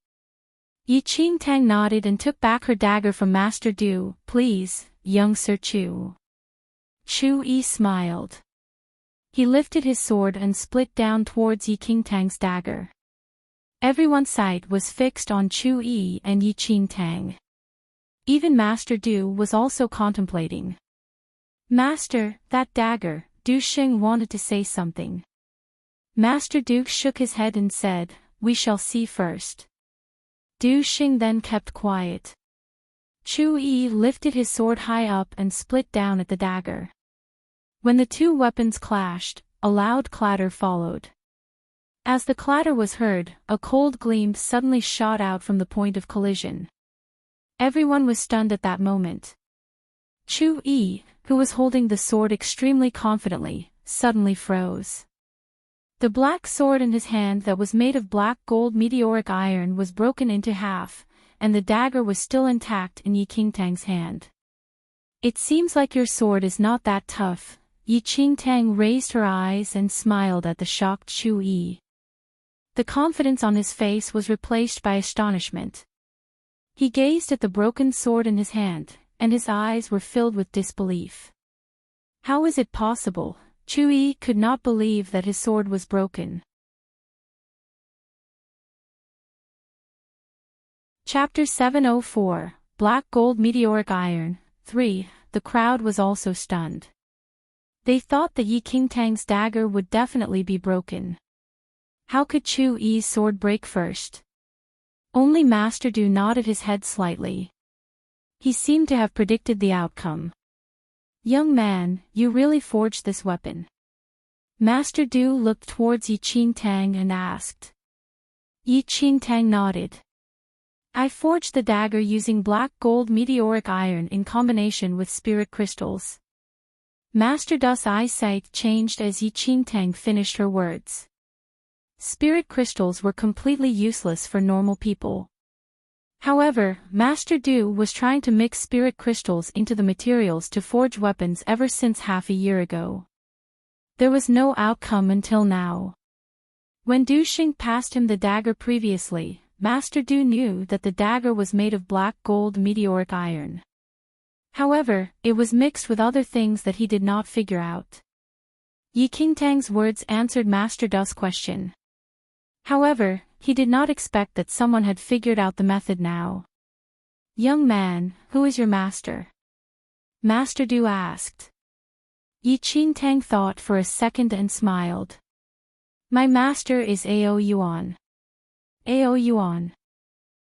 Yi Qingtang nodded and took back her dagger from Master Du. Please, young Sir Chu. Chu-yi smiled. He lifted his sword and split down towards Yi Qingtang's dagger. Everyone's sight was fixed on Chu-yi and Yi Qingtang. Even Master Du was also contemplating. Master, that dagger, Du Xing wanted to say something. Master Du shook his head and said, We shall see first. Du Xing then kept quiet. Chu-yi lifted his sword high up and split down at the dagger. When the two weapons clashed, a loud clatter followed. As the clatter was heard, a cold gleam suddenly shot out from the point of collision. Everyone was stunned at that moment. Chu-yi, who was holding the sword extremely confidently, suddenly froze. The black sword in his hand that was made of black gold meteoric iron was broken into half, and the dagger was still intact in Yi Qingtang's hand. It seems like your sword is not that tough. Yi Qingtang raised her eyes and smiled at the shocked Chu-yi. The confidence on his face was replaced by astonishment. He gazed at the broken sword in his hand, and his eyes were filled with disbelief. How is it possible? Chu-yi could not believe that his sword was broken. Chapter 704, Black Gold Meteoric Iron, 3. The crowd was also stunned. They thought that Yi Qingtang's dagger would definitely be broken. How could Chu-yi's sword break first? Only Master Du nodded his head slightly. He seemed to have predicted the outcome. Young man, you really forged this weapon? Master Du looked towards Yi Qingtang and asked. Yi Qingtang nodded. I forged the dagger using black gold meteoric iron in combination with spirit crystals. Master Du's eyesight changed as Yi Qingtang finished her words. Spirit crystals were completely useless for normal people. However, Master Du was trying to mix spirit crystals into the materials to forge weapons ever since half a year ago. There was no outcome until now. When Du Xing passed him the dagger previously, Master Du knew that the dagger was made of black gold meteoric iron. However, it was mixed with other things that he did not figure out. Yi Qingtang's words answered Master Du's question. However, he did not expect that someone had figured out the method now. Young man, who is your master? Master Du asked. Yi Qingtang thought for a second and smiled. My master is Ao Yuan. Ao Yuan.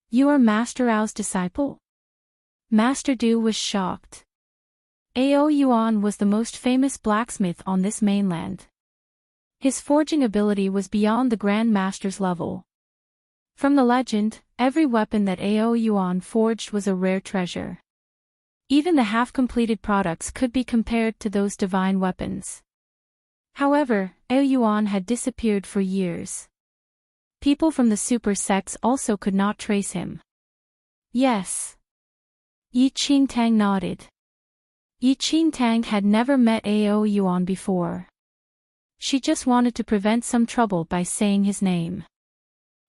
You are Master Ao's disciple? Master Du was shocked. Ao Yuan was the most famous blacksmith on this mainland. His forging ability was beyond the Grand Master's level. From the legend, every weapon that Ao Yuan forged was a rare treasure. Even the half-completed products could be compared to those divine weapons. However, Ao Yuan had disappeared for years. People from the super sects also could not trace him. Yes. Yi Qingtang nodded. Yi Qingtang had never met Ao Yuan before. She just wanted to prevent some trouble by saying his name.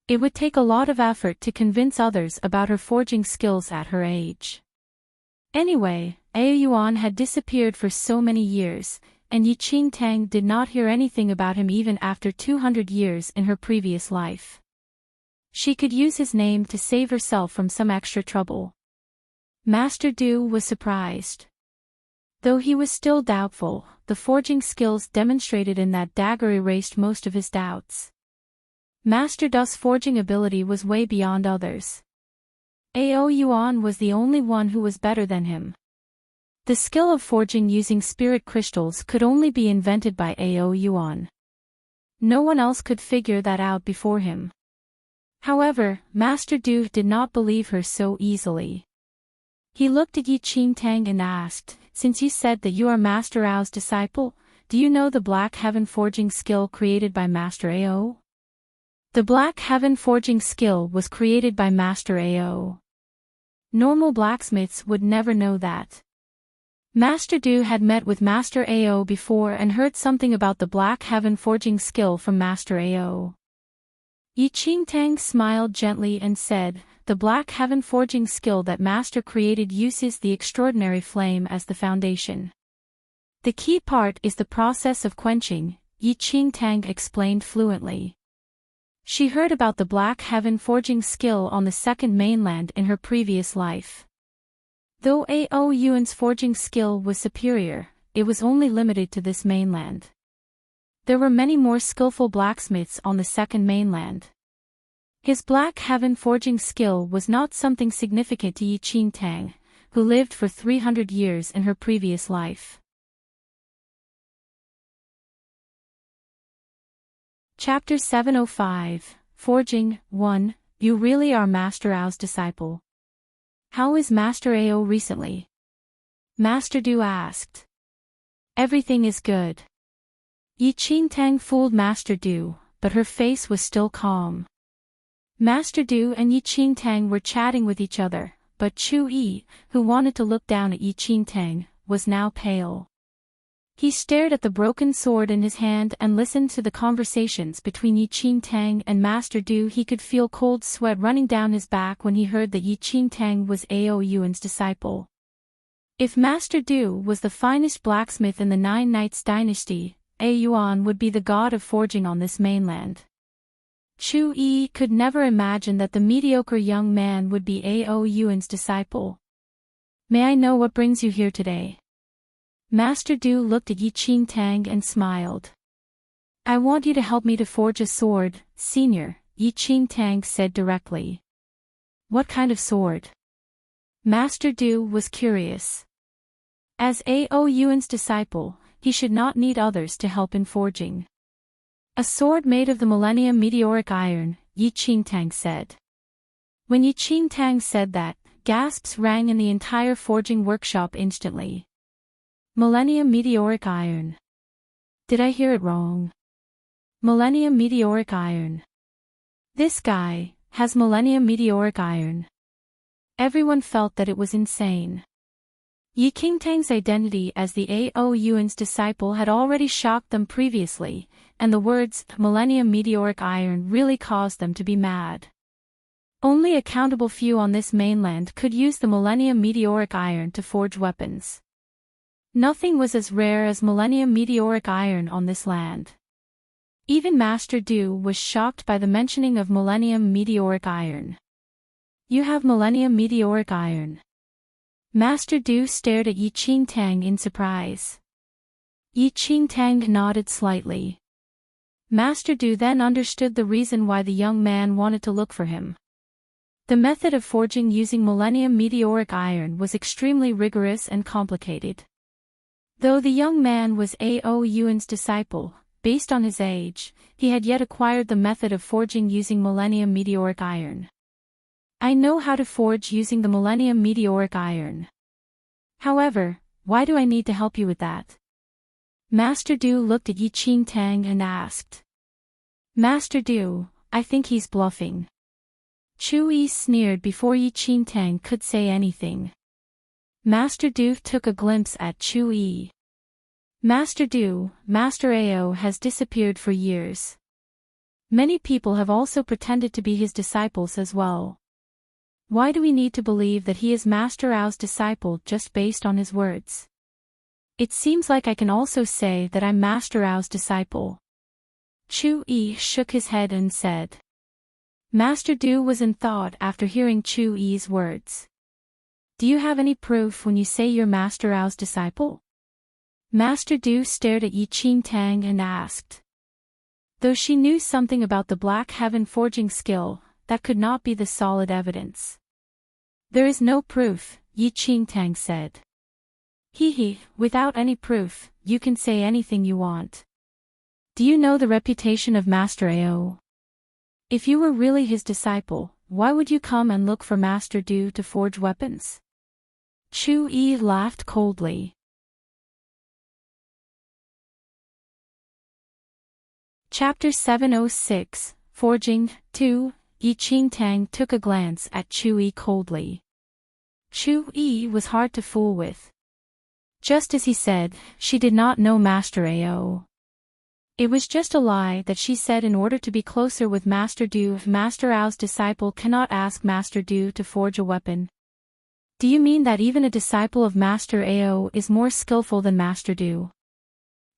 It would take a lot of effort to convince others about her forging skills at her age. Anyway, Ao Yuan had disappeared for so many years, and Yi Qingtang did not hear anything about him even after 200 years in her previous life. She could use his name to save herself from some extra trouble. Master Du was surprised. Though he was still doubtful, the forging skills demonstrated in that dagger erased most of his doubts. Master Du's forging ability was way beyond others. Ao Yuan was the only one who was better than him. The skill of forging using spirit crystals could only be invented by Ao Yuan. No one else could figure that out before him. However, Master Du did not believe her so easily. He looked at Yi Qingtang and asked, since you said that you are Master Ao's disciple, do you know the Black Heaven forging skill created by Master Ao? The Black Heaven forging skill was created by Master Ao. Normal blacksmiths would never know that. Master Du had met with Master Ao before and heard something about the Black Heaven forging skill from Master Ao. Yi Qingtang smiled gently and said, the Black Heaven forging skill that Master created uses the extraordinary flame as the foundation. The key part is the process of quenching, Yi Qingtang explained fluently. She heard about the Black Heaven forging skill on the second mainland in her previous life. Though Ao Yuan's forging skill was superior, it was only limited to this mainland. There were many more skillful blacksmiths on the second mainland. His Black Heaven forging skill was not something significant to Yi Qingtang, who lived for 300 years in her previous life. Chapter 705, Forging, 1. You really are Master Ao's disciple. How is Master Ao recently? Master Du asked. Everything is good. Yi Qingtang fooled Master Du, but her face was still calm. Master Du and Yi Qingtang were chatting with each other, but Chu-yi, who wanted to look down at Yi Qingtang, was now pale. He stared at the broken sword in his hand and listened to the conversations between Enchanting and Master Du. He could feel cold sweat running down his back when he heard that Enchanting was Ao Yuan's disciple. If Master Du was the finest blacksmith in the Nine Knights dynasty, Ao Yuan would be the god of forging on this mainland. Chu Yi could never imagine that the mediocre young man would be Ao Yuan's disciple. "May I know what brings you here today?" Master Du looked at Enchanting and smiled. "I want you to help me to forge a sword, Senior," Enchanting said directly. "What kind of sword?" Master Du was curious. As Ao Yuan's disciple, he should not need others to help in forging. "A sword made of the Millennium Meteoric Iron," Enchanting said. When Enchanting said that, gasps rang in the entire forging workshop instantly. Millennium Meteoric Iron. Did I hear it wrong? Millennium Meteoric Iron. This guy has Millennium Meteoric Iron. Everyone felt that it was insane. Enchanting's identity as the Ao Yuan's disciple had already shocked them previously, and the words Millennium Meteoric Iron really caused them to be mad. Only a countable few on this mainland could use the Millennium Meteoric Iron to forge weapons. Nothing was as rare as Millennium Meteoric Iron on this land. Even Master Du was shocked by the mentioning of Millennium Meteoric Iron. "You have Millennium Meteoric Iron." Master Du stared at Enchanting in surprise. Enchanting nodded slightly. Master Du then understood the reason why the young man wanted to look for him. The method of forging using Millennium Meteoric Iron was extremely rigorous and complicated. Though the young man was Ao Yuan's disciple, based on his age, he had yet acquired the method of forging using Millennium Meteoric Iron. "I know how to forge using the Millennium Meteoric Iron. However, why do I need to help you with that?" Master Du looked at Enchanting and asked. "Master Du, I think he's bluffing." Chu Yi sneered before Enchanting could say anything. Master Du took a glimpse at Chu Yi. "Master Du, Master Ao has disappeared for years. Many people have also pretended to be his disciples as well. Why do we need to believe that he is Master Ao's disciple just based on his words? It seems like I can also say that I'm Master Ao's disciple." Chu Yi shook his head and said. Master Du was in thought after hearing Chu Yi's words. "Do you have any proof when you say you're Master Ao's disciple?" Master Du stared at Enchanting and asked. Though she knew something about the Black Heaven forging skill, that could not be the solid evidence. "There is no proof," Enchanting said. "Hee, without any proof, you can say anything you want. Do you know the reputation of Master Ao? If you were really his disciple, why would you come and look for Master Du to forge weapons?" Chu Yi laughed coldly. Chapter 706, Forging, 2. Enchanting took a glance at Chu Yi coldly. Chu Yi was hard to fool with. Just as he said, she did not know Master Ao. It was just a lie that she said in order to be closer with Master Du. If Master Ao's disciple cannot ask Master Du to forge a weapon. Do you mean that even a disciple of Master Ao is more skillful than Master Du?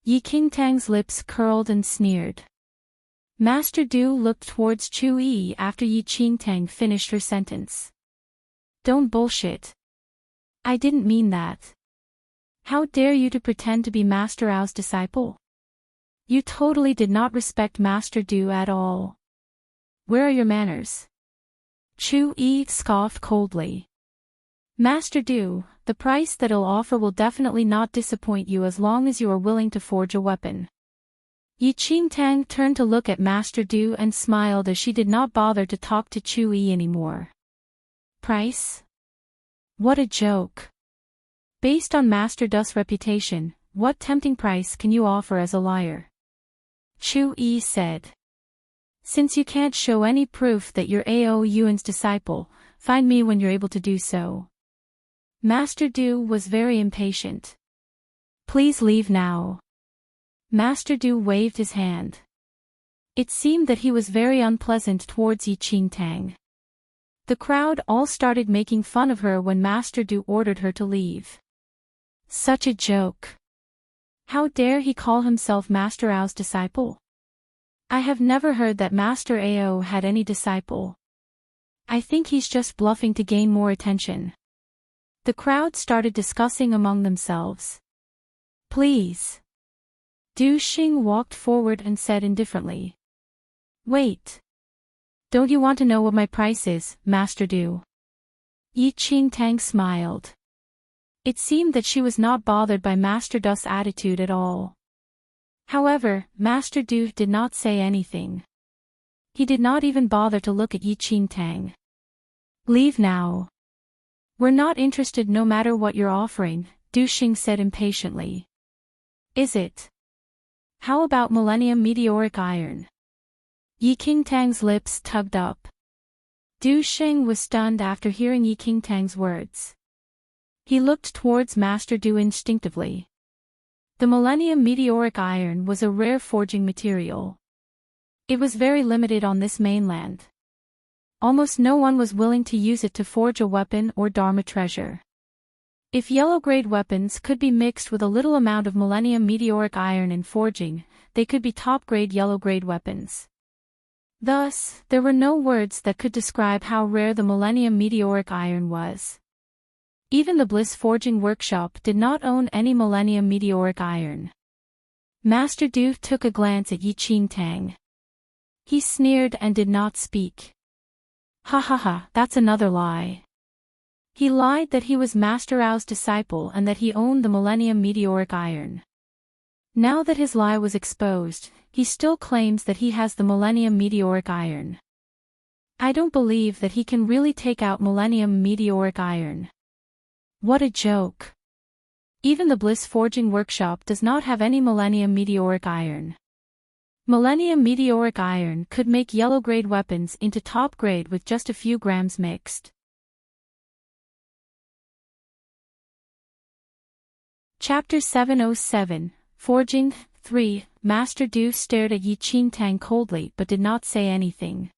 Enchanting's lips curled and sneered. Master Du looked towards Chu Yi after Enchanting finished her sentence. "Don't bullshit. I didn't mean that. How dare you to pretend to be Master Ao's disciple? You totally did not respect Master Du at all. Where are your manners?" Chu Yi scoffed coldly. "Master Du, the price that I'll offer will definitely not disappoint you as long as you are willing to forge a weapon." Enchanting turned to look at Master Du and smiled as she did not bother to talk to Chu Yi anymore. "Price? What a joke. Based on Master Du's reputation, what tempting price can you offer as a liar?" Chu Yi said. "Since you can't show any proof that you're Ao Yuan's disciple, find me when you're able to do so." Master Du was very impatient. Please leave now. Master Du waved his hand. It seemed that he was very unpleasant towards Enchanting. The crowd all started making fun of her when Master Du ordered her to leave. Such a joke. How dare he call himself Master Ao's disciple? I have never heard that Master Ao had any disciple. I think he's just bluffing to gain more attention. The crowd started discussing among themselves. Please. Du Xing walked forward and said indifferently. Wait. Don't you want to know what my price is, Master Du? Enchanting smiled. It seemed that she was not bothered by Master Du's attitude at all. However, Master Du did not say anything. He did not even bother to look at Enchanting. Leave now. We're not interested no matter what you're offering, Du Xing said impatiently. Is it? How about Millennium Meteoric Iron? Enchanting's lips tugged up. Du Xing was stunned after hearing Enchanting's words. He looked towards Master Du instinctively. The Millennium Meteoric Iron was a rare forging material. It was very limited on this mainland. Almost no one was willing to use it to forge a weapon or Dharma treasure. If yellow-grade weapons could be mixed with a little amount of Millennium Meteoric Iron in forging, they could be top-grade yellow-grade weapons. Thus, there were no words that could describe how rare the Millennium Meteoric Iron was. Even the Bliss Forging Workshop did not own any Millennium Meteoric Iron. Master Du took a glance at Enchanting. He sneered and did not speak. Ha ha ha, that's another lie. He lied that he was Master Ao's disciple and that he owned the Millennium Meteoric Iron. Now that his lie was exposed, he still claims that he has the Millennium Meteoric Iron. I don't believe that he can really take out Millennium Meteoric Iron. What a joke. Even the Bliss Forging Workshop does not have any Millennium Meteoric Iron. Millennium Meteoric Iron could make yellow-grade weapons into top-grade with just a few grams mixed. Chapter 707, Forging 3. Master Du stared at Enchanting coldly but did not say anything.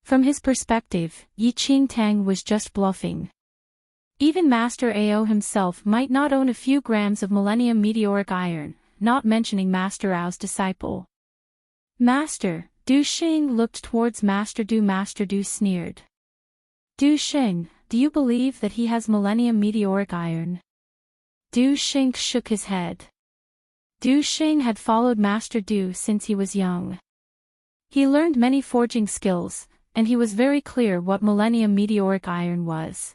From his perspective, Enchanting was just bluffing. Even Master Ao himself might not own a few grams of Millennium Meteoric Iron, not mentioning Master Ao's disciple. Master, Du Xing looked towards Master Du. Master Du sneered. Du Xing, do you believe that he has Millennium Meteoric Iron? Du Xing shook his head. Du Xing had followed Master Du since he was young. He learned many forging skills, and he was very clear what Millennium Meteoric Iron was.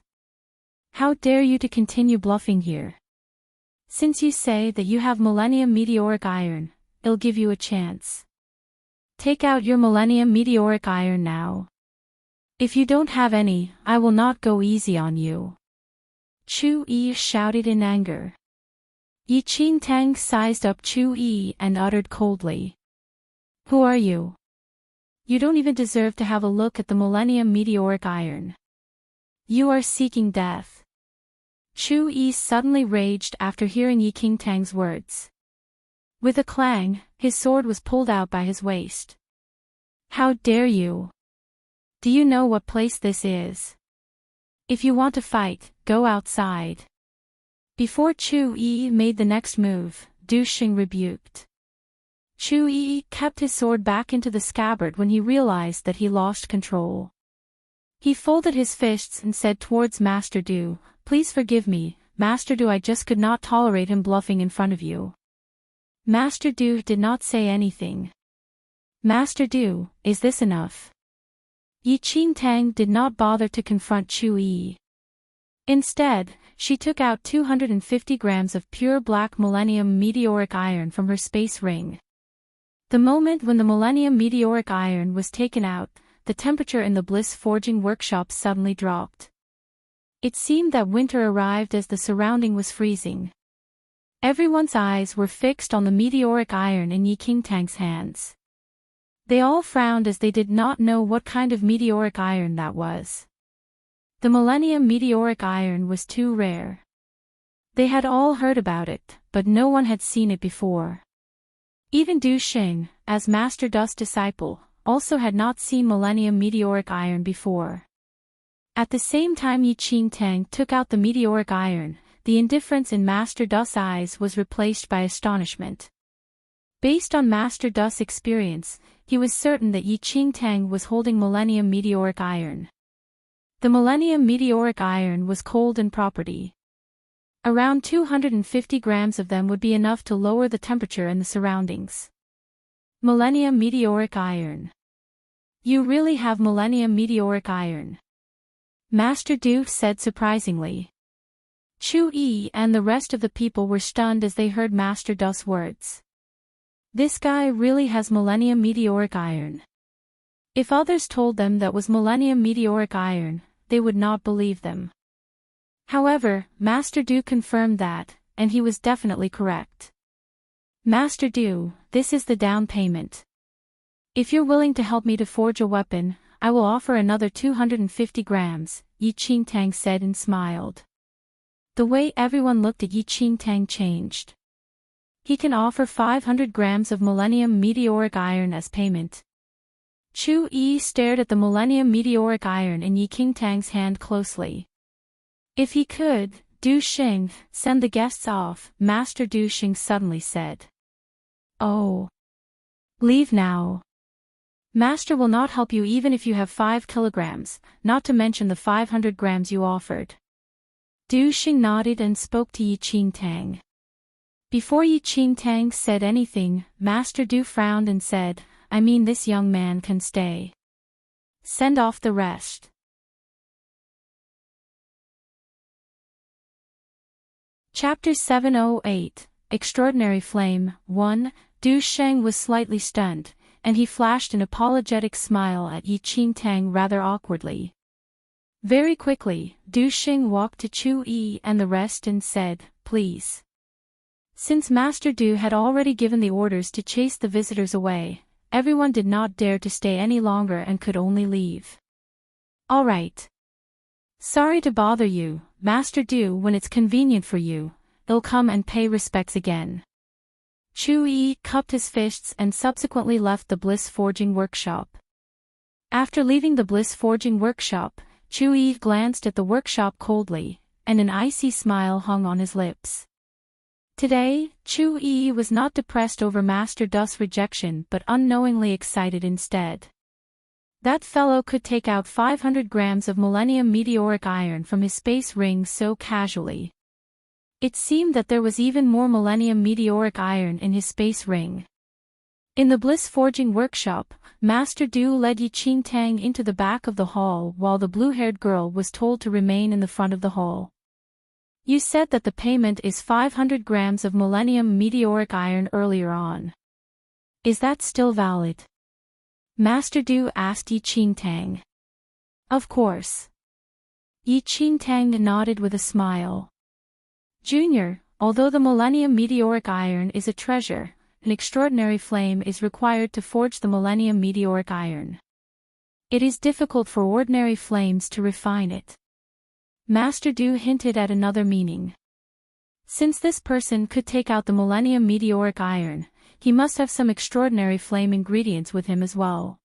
How dare you to continue bluffing here? Since you say that you have Millennium Meteoric Iron, I'll give you a chance. Take out your Millennium Meteoric Iron now. If you don't have any, I will not go easy on you. Chu Yi shouted in anger. Enchanting sized up Chu Yi and uttered coldly. Who are you? You don't even deserve to have a look at the Millennium Meteoric Iron. You are seeking death. Chu Yi suddenly raged after hearing Enchanting's words. With a clang, his sword was pulled out by his waist. How dare you? Do you know what place this is? If you want to fight, go outside. Before Chu Yi made the next move, Du Xing rebuked. Chu Yi kept his sword back into the scabbard when he realized that he lost control. He folded his fists and said towards Master Du, Please forgive me, Master Du, I just could not tolerate him bluffing in front of you. Master Du did not say anything. Master Du, is this enough? Enchanting did not bother to confront Chu Yi. Instead, she took out 250 grams of pure black Millennium Meteoric Iron from her space ring. The moment when the Millennium Meteoric Iron was taken out, the temperature in the Bliss Forging Workshop suddenly dropped. It seemed that winter arrived as the surrounding was freezing. Everyone's eyes were fixed on the meteoric iron in Enchanting's hands. They all frowned as they did not know what kind of meteoric iron that was. The Millennium Meteoric Iron was too rare. They had all heard about it, but no one had seen it before. Even Du Xing, as Master Du's disciple, also had not seen Millennium Meteoric Iron before. At the same time Yi Qingtang took out the meteoric iron, the indifference in Master Du's eyes was replaced by astonishment. Based on Master Du's experience, he was certain that Yi Qingtang was holding Millennium Meteoric Iron. The Millennium Meteoric Iron was cold in property. Around 250 grams of them would be enough to lower the temperature in the surroundings. Millennium Meteoric Iron. You really have Millennium Meteoric Iron. Master Du said surprisingly. Chu Yi and the rest of the people were stunned as they heard Master Du's words. This guy really has Millennium Meteoric Iron. If others told them that was Millennium Meteoric Iron, they would not believe them. However, Master Du confirmed that, and he was definitely correct. Master Du, this is the down payment. If you're willing to help me to forge a weapon, I will offer another 250 grams, Yi Qingtang said and smiled. The way everyone looked at Yi Qingtang changed. He can offer 500 grams of Millennium Meteoric Iron as payment. Chu Yi stared at the Millennium Meteoric Iron in Yi Qingtang's hand closely. If he could, Du Xing, send the guests off, Master Du Xing suddenly said. Oh. Leave now. Master will not help you even if you have 5 kilograms, not to mention the 500 grams you offered. Du Xing nodded and spoke to Yi Qingtang. Before Yi Qingtang said anything, Master Du frowned and said, I mean this young man can stay. Send off the rest. Chapter 708, Extraordinary Flame, 1. Du Sheng was slightly stunned, and he flashed an apologetic smile at Yi Qingtang rather awkwardly. Very quickly, Du Xing walked to Chu Yi and the rest and said, Please. Since Master Du had already given the orders to chase the visitors away, everyone did not dare to stay any longer and could only leave. All right. Sorry to bother you, Master Du. When it's convenient for you, they'll come and pay respects again. Chu Yi cupped his fists and subsequently left the Bliss Forging Workshop. After leaving the Bliss Forging Workshop, Chu Yi glanced at the workshop coldly, and an icy smile hung on his lips. Today, Chu Yi was not depressed over Master Du's rejection but unknowingly excited instead. That fellow could take out 500 grams of Millennium Meteoric Iron from his space ring so casually. It seemed that there was even more Millennium Meteoric Iron in his space ring. In the Bliss Forging Workshop, Master Du led Yi Qingtang into the back of the hall while the blue-haired girl was told to remain in the front of the hall. You said that the payment is 500 grams of Millennium Meteoric Iron earlier on. Is that still valid? Master Du asked Yi Qingtang. Of course. Yi Qingtang nodded with a smile. Junior, although the Millennium Meteoric Iron is a treasure, an extraordinary flame is required to forge the Millennium Meteoric Iron. It is difficult for ordinary flames to refine it. Master Du hinted at another meaning. Since this person could take out the Millennium Meteoric Iron, he must have some extraordinary flame ingredients with him as well.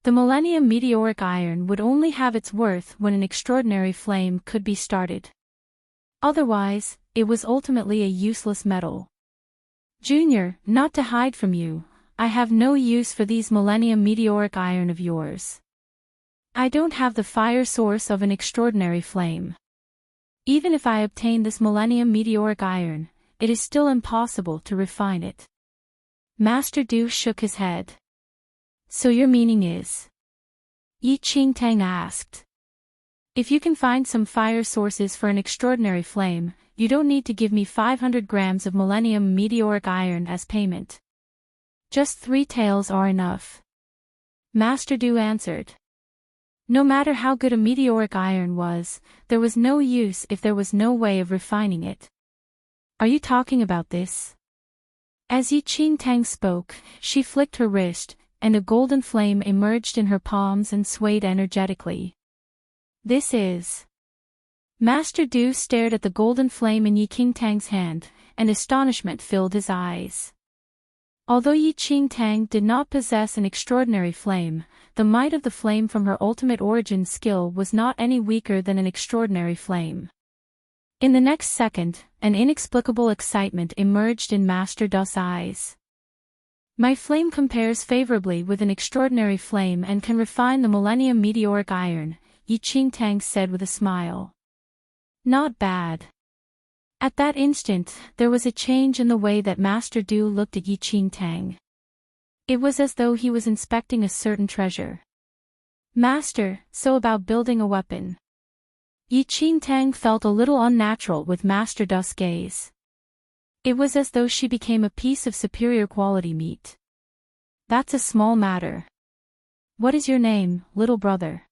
The Millennium Meteoric Iron would only have its worth when an extraordinary flame could be started. Otherwise, it was ultimately a useless metal. Junior, not to hide from you, I have no use for these Millennium Meteoric Iron of yours. I don't have the fire source of an extraordinary flame. Even if I obtain this Millennium Meteoric Iron, it is still impossible to refine it. Master Du shook his head. So your meaning is? Yi Qingtang asked. If you can find some fire sources for an extraordinary flame, you don't need to give me 500 grams of Millennium Meteoric Iron as payment. Just 3 taels are enough. Master Du answered. No matter how good a meteoric iron was, there was no use if there was no way of refining it. Are you talking about this? As Yi Qingtang spoke, she flicked her wrist, and a golden flame emerged in her palms and swayed energetically. This is... Master Du stared at the golden flame in Yi Qingtang's hand, and astonishment filled his eyes. Although Enchanting did not possess an extraordinary flame, the might of the flame from her ultimate origin skill was not any weaker than an extraordinary flame. In the next second, an inexplicable excitement emerged in Master Du's eyes. My flame compares favorably with an extraordinary flame and can refine the millennium meteoric iron, Enchanting said with a smile. Not bad. At that instant, there was a change in the way that Master Du looked at Enchanting. It was as though he was inspecting a certain treasure. Master, so about building a weapon. Enchanting felt a little unnatural with Master Du's gaze. It was as though she became a piece of superior quality meat. That's a small matter. What is your name, little brother?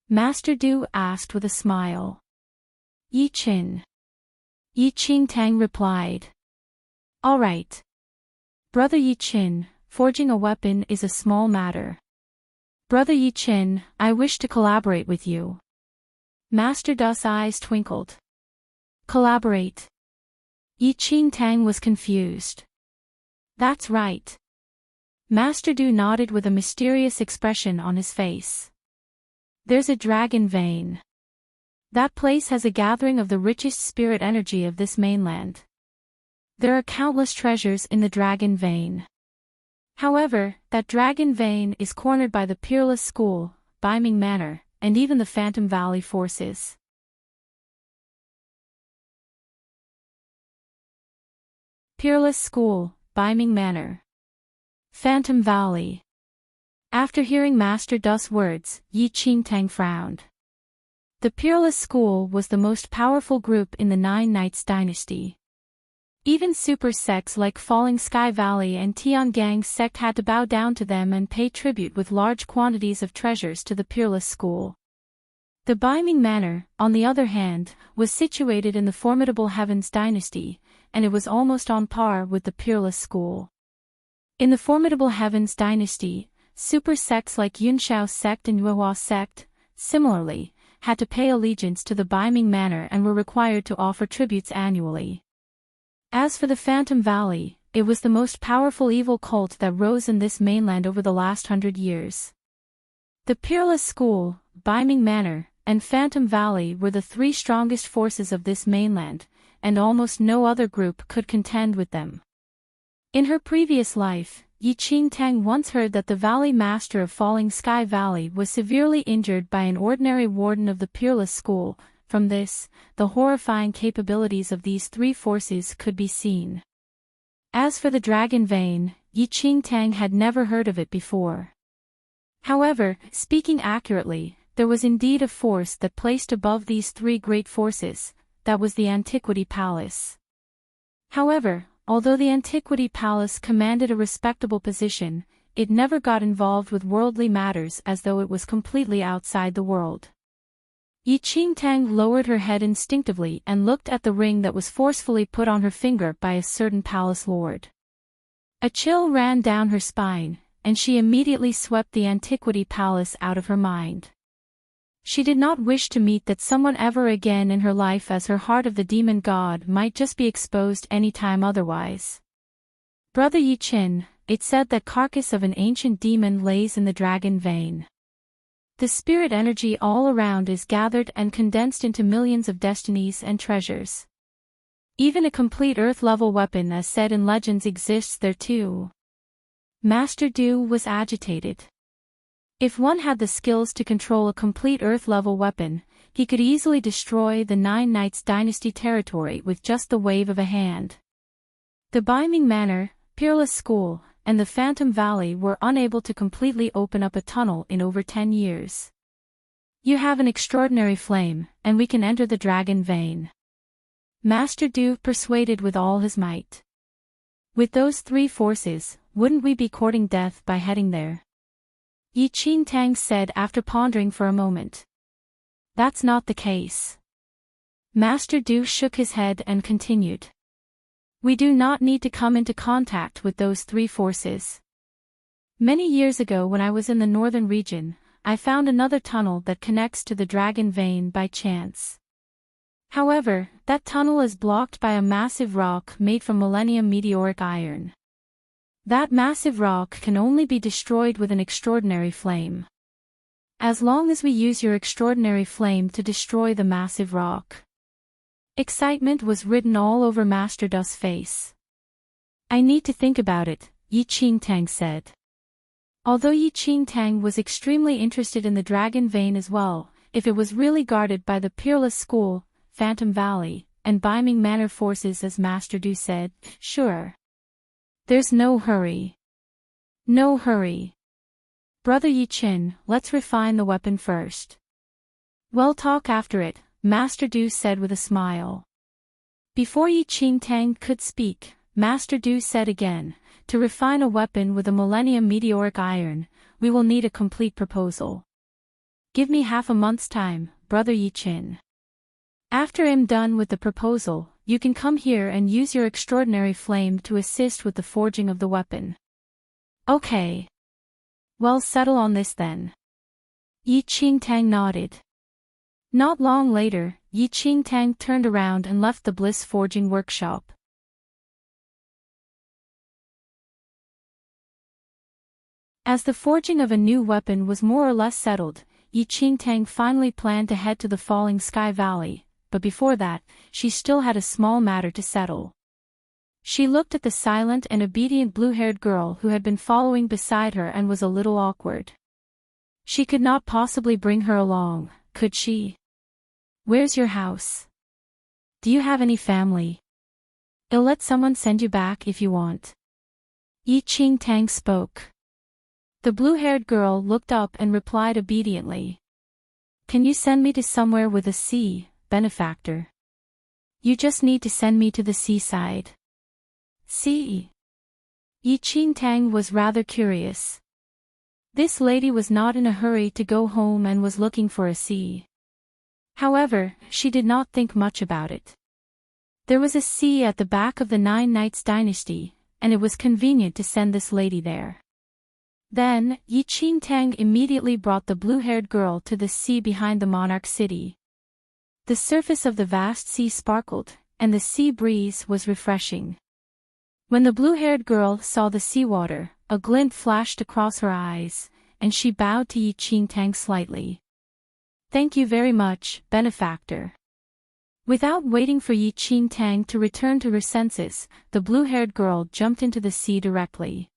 Master Du asked with a smile. Yi-Chin. Enchanting replied. All right. Brother Yi-Chin, forging a weapon is a small matter. Brother Yi-Chin, I wish to collaborate with you. Master Du's eyes twinkled. Collaborate. Enchanting was confused. That's right. Master Du nodded with a mysterious expression on his face. There's a dragon vein. That place has a gathering of the richest spirit energy of this mainland. There are countless treasures in the dragon vein. However, that dragon vein is cornered by the Peerless School, Biming Manor, and even the Phantom Valley forces. Peerless School, Biming Manor. Phantom Valley. After hearing Master Du's words, Enchanting frowned. The Peerless School was the most powerful group in the Nine Knights dynasty. Even super sects like Falling Sky Valley and Tiangang sect had to bow down to them and pay tribute with large quantities of treasures to the Peerless School. The Biming Manor, on the other hand, was situated in the formidable Heavens dynasty, and it was almost on par with the Peerless School. In the formidable Heavens dynasty, super sects like Yunshao sect and Yuehua sect, similarly, had to pay allegiance to the Biming Manor and were required to offer tributes annually. As for the Phantom Valley, it was the most powerful evil cult that rose in this mainland over the last 100 years. The Peerless School, Biming Manor, and Phantom Valley were the three strongest forces of this mainland, and almost no other group could contend with them. In her previous life, Enchanting once heard that the Valley Master of Falling Sky Valley was severely injured by an ordinary warden of the Peerless School. From this, the horrifying capabilities of these three forces could be seen. As for the Dragon Vein, Enchanting had never heard of it before. However, speaking accurately, there was indeed a force that placed above these three great forces, that was the Antiquity Palace. However, although the Antiquity Palace commanded a respectable position, it never got involved with worldly matters as though it was completely outside the world. Enchanting lowered her head instinctively and looked at the ring that was forcefully put on her finger by a certain palace lord. A chill ran down her spine, and she immediately swept the Antiquity Palace out of her mind. She did not wish to meet that someone ever again in her life, as her heart of the demon god might just be exposed any time otherwise. Brother Yi-Chin, it said that carcass of an ancient demon lays in the dragon vein. The spirit energy all around is gathered and condensed into millions of destinies and treasures. Even a complete Earth-level weapon as said in legends exists there too. Master Du was agitated. If one had the skills to control a complete Earth-level weapon, he could easily destroy the Nine Knights dynasty territory with just the wave of a hand. The Biming Manor, Peerless School, and the Phantom Valley were unable to completely open up a tunnel in over 10 years. You have an extraordinary flame, and we can enter the Dragon Vein. Master Du persuaded with all his might. With those three forces, wouldn't we be courting death by heading there? Enchanting said after pondering for a moment. That's not the case. Master Du shook his head and continued. We do not need to come into contact with those three forces. Many years ago when I was in the northern region, I found another tunnel that connects to the Dragon Vein by chance. However, that tunnel is blocked by a massive rock made from millennium meteoric iron. That massive rock can only be destroyed with an extraordinary flame. As long as we use your extraordinary flame to destroy the massive rock. Excitement was written all over Master Du's face. I need to think about it, Enchanting said. Although Enchanting was extremely interested in the dragon vein as well, if it was really guarded by the Peerless School, Phantom Valley, and Beiming Manor forces as Master Du said, sure. There's no hurry. No hurry. Brother Yichin, let's refine the weapon first. We'll talk after it, Master Du said with a smile. Before Enchanting could speak, Master Du said again, to refine a weapon with a millennium meteoric iron, we will need a complete proposal. Give me half a month's time, Brother Yichin. After I'm done with the proposal, you can come here and use your extraordinary flame to assist with the forging of the weapon. Okay. Well, settle on this then. Enchanting nodded. Not long later, Enchanting turned around and left the Bliss Forging workshop. As the forging of a new weapon was more or less settled, Enchanting finally planned to head to the Falling Sky Valley, but before that, she still had a small matter to settle. She looked at the silent and obedient blue-haired girl who had been following beside her and was a little awkward. She could not possibly bring her along, could she? Where's your house? Do you have any family? I'll let someone send you back if you want. Enchanting spoke. The blue-haired girl looked up and replied obediently. Can you send me to somewhere with a sea, benefactor? You just need to send me to the seaside. Sea? Enchanting was rather curious. This lady was not in a hurry to go home and was looking for a sea. However, she did not think much about it. There was a sea at the back of the Nine Knights dynasty, and it was convenient to send this lady there. Then, Enchanting immediately brought the blue-haired girl to the sea behind the monarch city. The surface of the vast sea sparkled, and the sea breeze was refreshing. When the blue-haired girl saw the seawater, a glint flashed across her eyes, and she bowed to Enchanting slightly. Thank you very much, benefactor. Without waiting for Enchanting to return to her senses, the blue-haired girl jumped into the sea directly.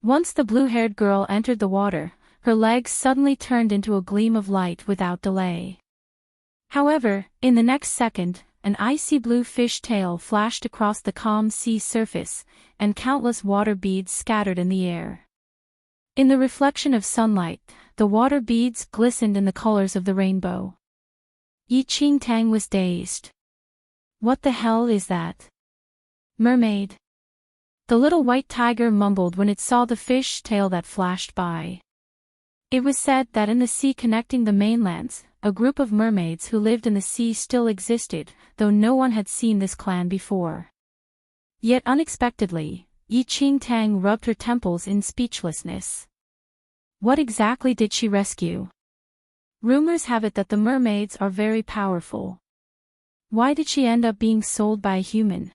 Once the blue-haired girl entered the water, her legs suddenly turned into a gleam of light without delay. However, in the next second, an icy blue fish tail flashed across the calm sea surface, and countless water beads scattered in the air. In the reflection of sunlight, the water beads glistened in the colors of the rainbow. Enchanting was dazed. What the hell is that? Mermaid. The little white tiger mumbled when it saw the fish tail that flashed by. It was said that in the sea connecting the mainlands, a group of mermaids who lived in the sea still existed, though no one had seen this clan before. Yet unexpectedly, Enchanting rubbed her temples in speechlessness. What exactly did she rescue? Rumors have it that the mermaids are very powerful. Why did she end up being sold by a human?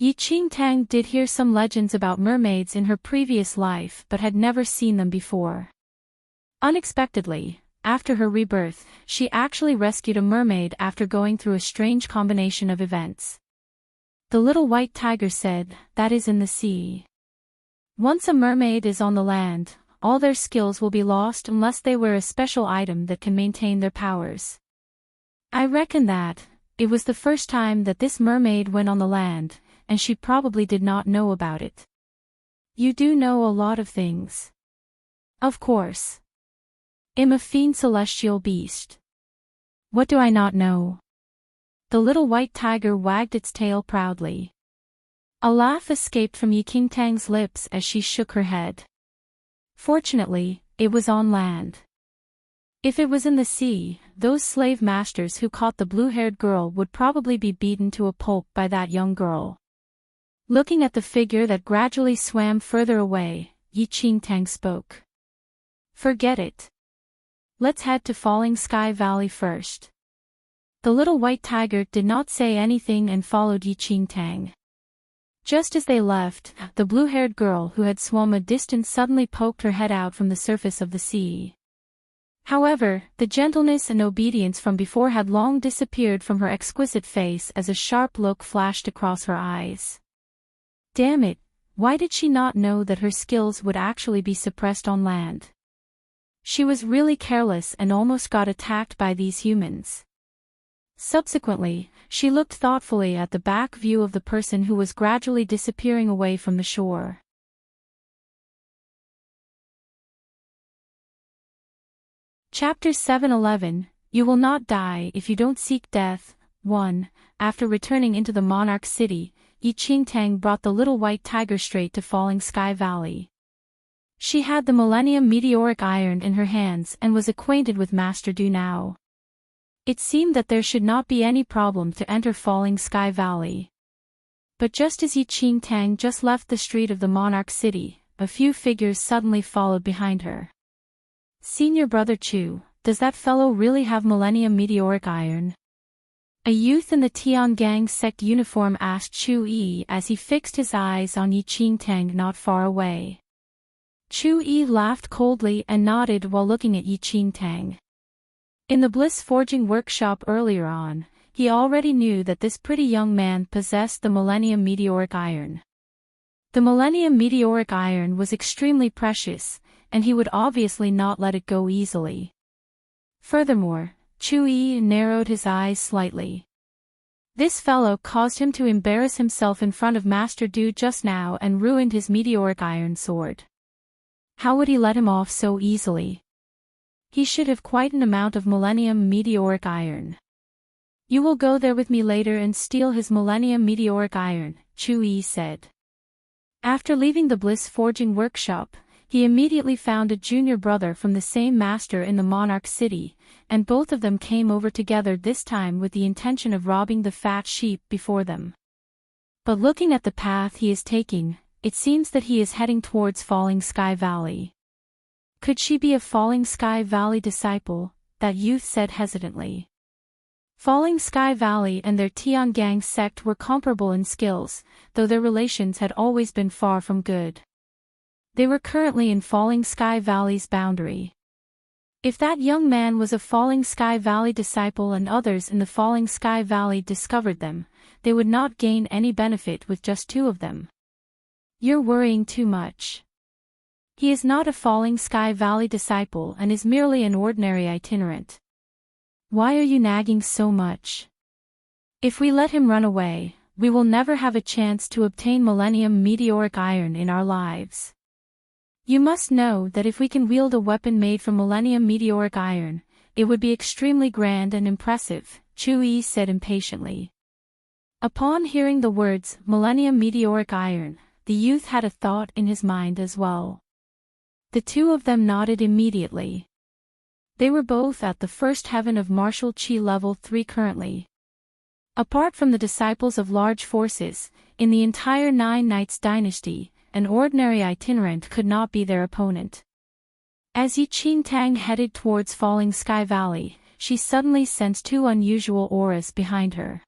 Enchanting did hear some legends about mermaids in her previous life but had never seen them before. Unexpectedly, after her rebirth, she actually rescued a mermaid after going through a strange combination of events. The little white tiger said, that is in the sea. Once a mermaid is on the land, all their skills will be lost unless they wear a special item that can maintain their powers. I reckon that it was the first time that this mermaid went on the land, and she probably did not know about it. You do know a lot of things. Of course. I'm a fiend celestial beast. What do I not know? The little white tiger wagged its tail proudly. A laugh escaped from Enchanting's lips as she shook her head. Fortunately, it was on land. If it was in the sea, those slave masters who caught the blue-haired girl would probably be beaten to a pulp by that young girl. Looking at the figure that gradually swam further away, Enchanting spoke. Forget it. Let's head to Falling Sky Valley first. The little white tiger did not say anything and followed Enchanting. Just as they left, the blue-haired girl who had swum a distance suddenly poked her head out from the surface of the sea. However, the gentleness and obedience from before had long disappeared from her exquisite face as a sharp look flashed across her eyes. Damn it, why did she not know that her skills would actually be suppressed on land? She was really careless and almost got attacked by these humans. Subsequently, she looked thoughtfully at the back view of the person who was gradually disappearing away from the shore. Chapter 7:11, You Will Not Die If You Don't Seek Death. 1. After returning into the monarch city, Enchanting brought the little white tiger straight to Falling Sky Valley. She had the Millennium Meteoric Iron in her hands and was acquainted with Master Du now. It seemed that there should not be any problem to enter Falling Sky Valley. But just as Enchanting just left the street of the monarch city, a few figures suddenly followed behind her. Senior Brother Chu, does that fellow really have Millennium Meteoric Iron? A youth in the Tiangang sect uniform asked Chu Yi as he fixed his eyes on Enchanting not far away. Chu Yi laughed coldly and nodded while looking at Enchanting. In the Bliss Forging workshop earlier on, he already knew that this pretty young man possessed the Millennium Meteoric Iron. The Millennium Meteoric Iron was extremely precious, and he would obviously not let it go easily. Furthermore, Chu Yi narrowed his eyes slightly. This fellow caused him to embarrass himself in front of Master Du just now and ruined his meteoric iron sword. How would he let him off so easily? He should have quite an amount of Millennium Meteoric Iron. You will go there with me later and steal his Millennium Meteoric Iron, Chu Yi said. After leaving the Bliss Forging workshop, he immediately found a junior brother from the same master in the Monarch City, and both of them came over together this time with the intention of robbing the fat sheep before them. But looking at the path he is taking, it seems that he is heading towards Falling Sky Valley. Could she be a Falling Sky Valley disciple? That youth said hesitantly. Falling Sky Valley and their Tiangang sect were comparable in skills, though their relations had always been far from good. They were currently in Falling Sky Valley's boundary. If that young man was a Falling Sky Valley disciple and others in the Falling Sky Valley discovered them, they would not gain any benefit with just two of them. You're worrying too much. He is not a Falling Sky Valley disciple and is merely an ordinary itinerant. Why are you nagging so much? If we let him run away, we will never have a chance to obtain Millennium Meteoric Iron in our lives. You must know that if we can wield a weapon made from Millennium Meteoric Iron, it would be extremely grand and impressive, Chu Yi said impatiently. Upon hearing the words Millennium Meteoric Iron, the youth had a thought in his mind as well. The two of them nodded immediately. They were both at the first heaven of Martial Chi level 3 currently. Apart from the disciples of large forces, in the entire Nine Knights dynasty, an ordinary itinerant could not be their opponent. As Enchanting headed towards Falling Sky Valley, she suddenly sensed two unusual auras behind her.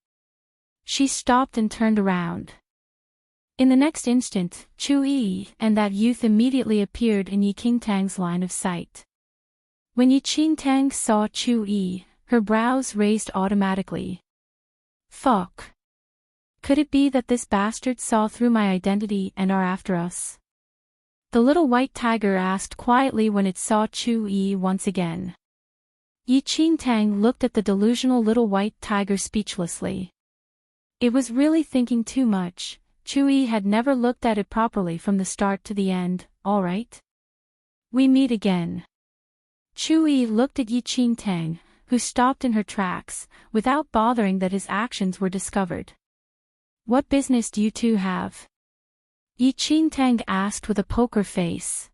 She stopped and turned around. In the next instant, Chu Yi and that youth immediately appeared in Enchanting's line of sight. When Enchanting saw Chu Yi, her brows raised automatically. Fuck. Could it be that this bastard saw through my identity and are after us? The little white tiger asked quietly when it saw Chu Yi once again. Enchanting looked at the delusional little white tiger speechlessly. It was really thinking too much. Chu Yi had never looked at it properly from the start to the end. All right. We meet again. Chu Yi looked at Enchanting, who stopped in her tracks, without bothering that his actions were discovered. What business do you two have? Enchanting asked with a poker face.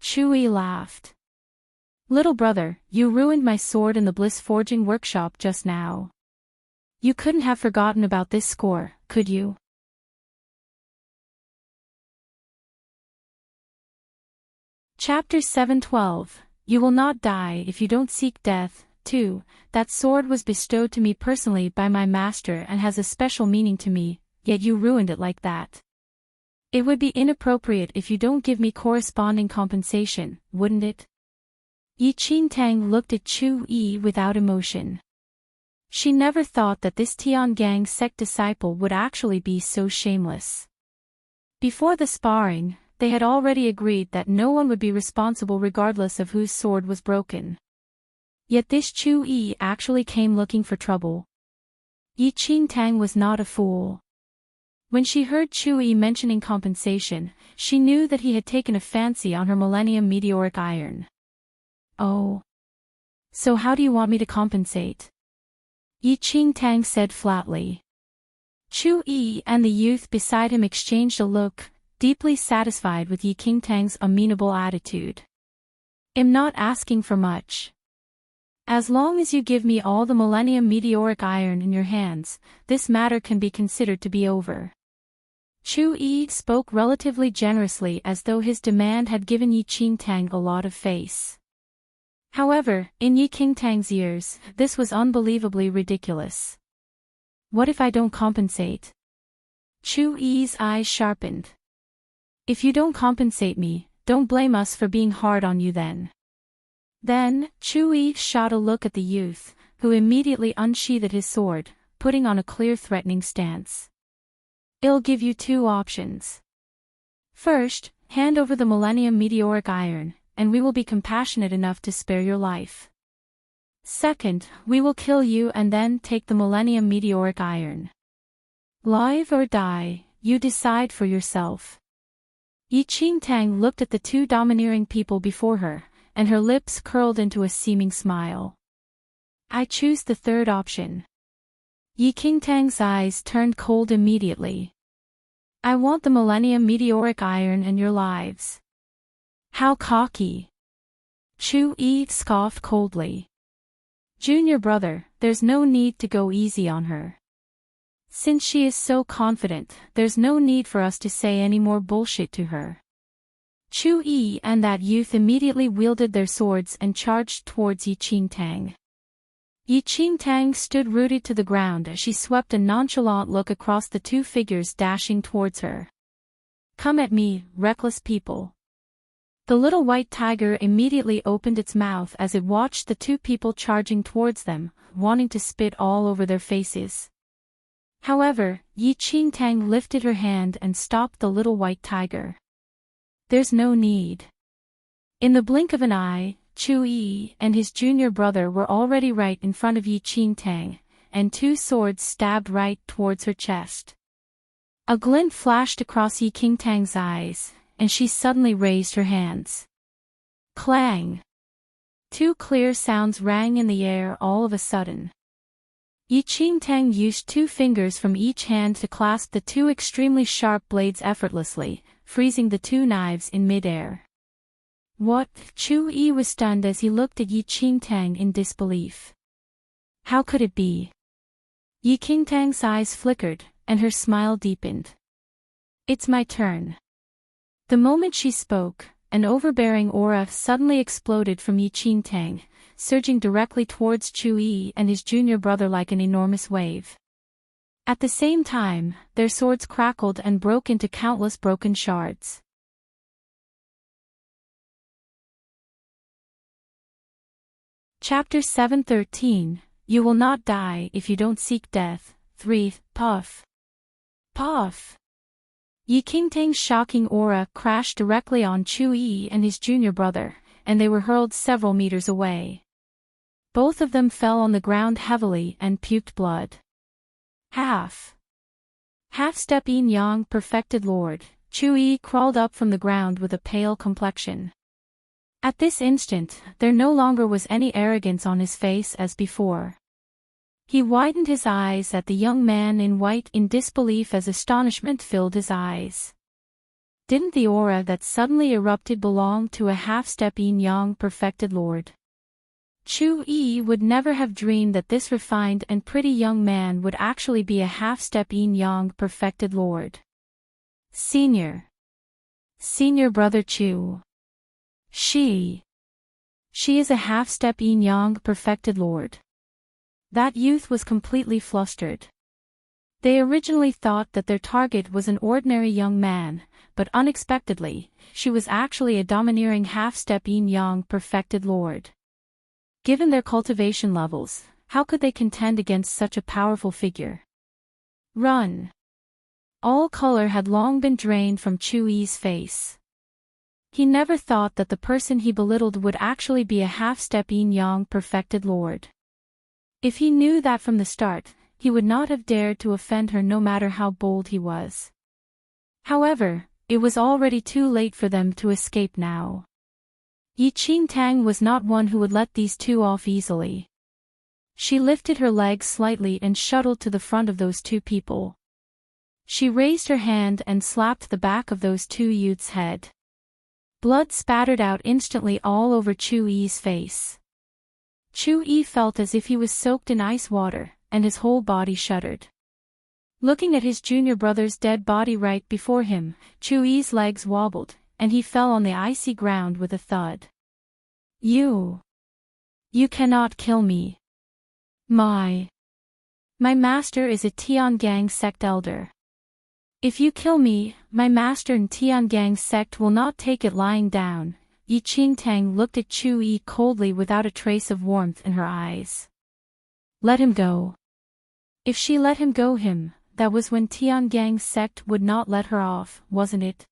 Chu Yi laughed. Little brother, you ruined my sword in the Bliss Forging workshop just now. You couldn't have forgotten about this score, could you? Chapter 7:12, You Will Not Die If You Don't Seek Death. too, that sword was bestowed to me personally by my master and has a special meaning to me, yet you ruined it like that. It would be inappropriate if you don't give me corresponding compensation, wouldn't it? Enchanting looked at Chu Yi without emotion. She never thought that this Tiangang sect disciple would actually be so shameless. Before the sparring, they had already agreed that no one would be responsible regardless of whose sword was broken. Yet this Chu Yi actually came looking for trouble. Enchanting was not a fool. When she heard Chu Yi mentioning compensation, she knew that he had taken a fancy on her Millennium Meteoric Iron. Oh. So how do you want me to compensate? Enchanting said flatly. Chu Yi and the youth beside him exchanged a look, deeply satisfied with Enchanting's amenable attitude. I'm not asking for much. As long as you give me all the Millennium Meteoric Iron in your hands, this matter can be considered to be over. Chu Yi spoke relatively generously as though his demand had given Enchanting a lot of face. However, in Enchanting's ears, this was unbelievably ridiculous. What if I don't compensate? Chu Yi's eyes sharpened. If you don't compensate me, don't blame us for being hard on you then. Then, Chu Yi shot a look at the youth, who immediately unsheathed his sword, putting on a clear threatening stance. I'll give you two options. First, hand over the Millennium Meteoric Iron, and we will be compassionate enough to spare your life. Second, we will kill you and then take the Millennium Meteoric Iron. Live or die, you decide for yourself. Enchanting looked at the two domineering people before her, and her lips curled into a seeming smile. I choose the third option. Enchanting's eyes turned cold immediately. I want the Millennium Meteoric Iron and your lives. How cocky. Chu Yi scoffed coldly. Junior brother, there's no need to go easy on her. Since she is so confident, there's no need for us to say any more bullshit to her. Chu Yi and that youth immediately wielded their swords and charged towards Enchanting. Enchanting stood rooted to the ground as she swept a nonchalant look across the two figures dashing towards her. Come at me, reckless people. The little white tiger immediately opened its mouth as it watched the two people charging towards them, wanting to spit all over their faces. However, Enchanting lifted her hand and stopped the little white tiger. There's no need. In the blink of an eye, Chu Yi and his junior brother were already right in front of Enchanting, and two swords stabbed right towards her chest. A glint flashed across Enchanting's eyes, and she suddenly raised her hands. Clang! Two clear sounds rang in the air all of a sudden. Enchanting used two fingers from each hand to clasp the two extremely sharp blades effortlessly, freezing the two knives in midair. What? Chu Yi was stunned as he looked at Enchanting in disbelief. How could it be? Enchanting's eyes flickered, and her smile deepened. It's my turn. The moment she spoke, an overbearing aura suddenly exploded from Enchanting, surging directly towards Chu Yi and his junior brother like an enormous wave. At the same time, their swords crackled and broke into countless broken shards. Chapter 7:13, You will not die if you don't seek death. 3. Puff. Puff. Enchanting's shocking aura crashed directly on Chu Yi and his junior brother, and they were hurled several meters away. Both of them fell on the ground heavily and puked blood. Half-step yin-yang perfected lord, Chu Yi crawled up from the ground with a pale complexion. At this instant, there no longer was any arrogance on his face as before. He widened his eyes at the young man in white in disbelief as astonishment filled his eyes. Didn't the aura that suddenly erupted belong to a half-step yin-yang perfected lord? Chu Yi would never have dreamed that this refined and pretty young man would actually be a half-step yin-yang perfected lord. Senior brother Chu. She She is a half-step yin-yang perfected lord. That youth was completely flustered. They originally thought that their target was an ordinary young man, but unexpectedly, she was actually a domineering half-step yin-yang perfected lord. Given their cultivation levels, how could they contend against such a powerful figure? Run! All color had long been drained from Chu-Yi's face. He never thought that the person he belittled would actually be a half-step yin-yang perfected lord. If he knew that from the start, he would not have dared to offend her no matter how bold he was. However, it was already too late for them to escape now. Enchanting was not one who would let these two off easily. She lifted her legs slightly and shuttled to the front of those two people. She raised her hand and slapped the back of those two youths' head. Blood spattered out instantly all over Chu-Yi's face. Chu-Yi felt as if he was soaked in ice water, and his whole body shuddered. Looking at his junior brother's dead body right before him, Chu-Yi's legs wobbled, and he fell on the icy ground with a thud. You cannot kill me. My master is a Tiangang sect elder. If you kill me, my master and Tiangang sect will not take it lying down. Enchanting looked at Chu-Yi coldly without a trace of warmth in her eyes. Let him go. If she let him go that was when Tiangang sect would not let her off, wasn't it?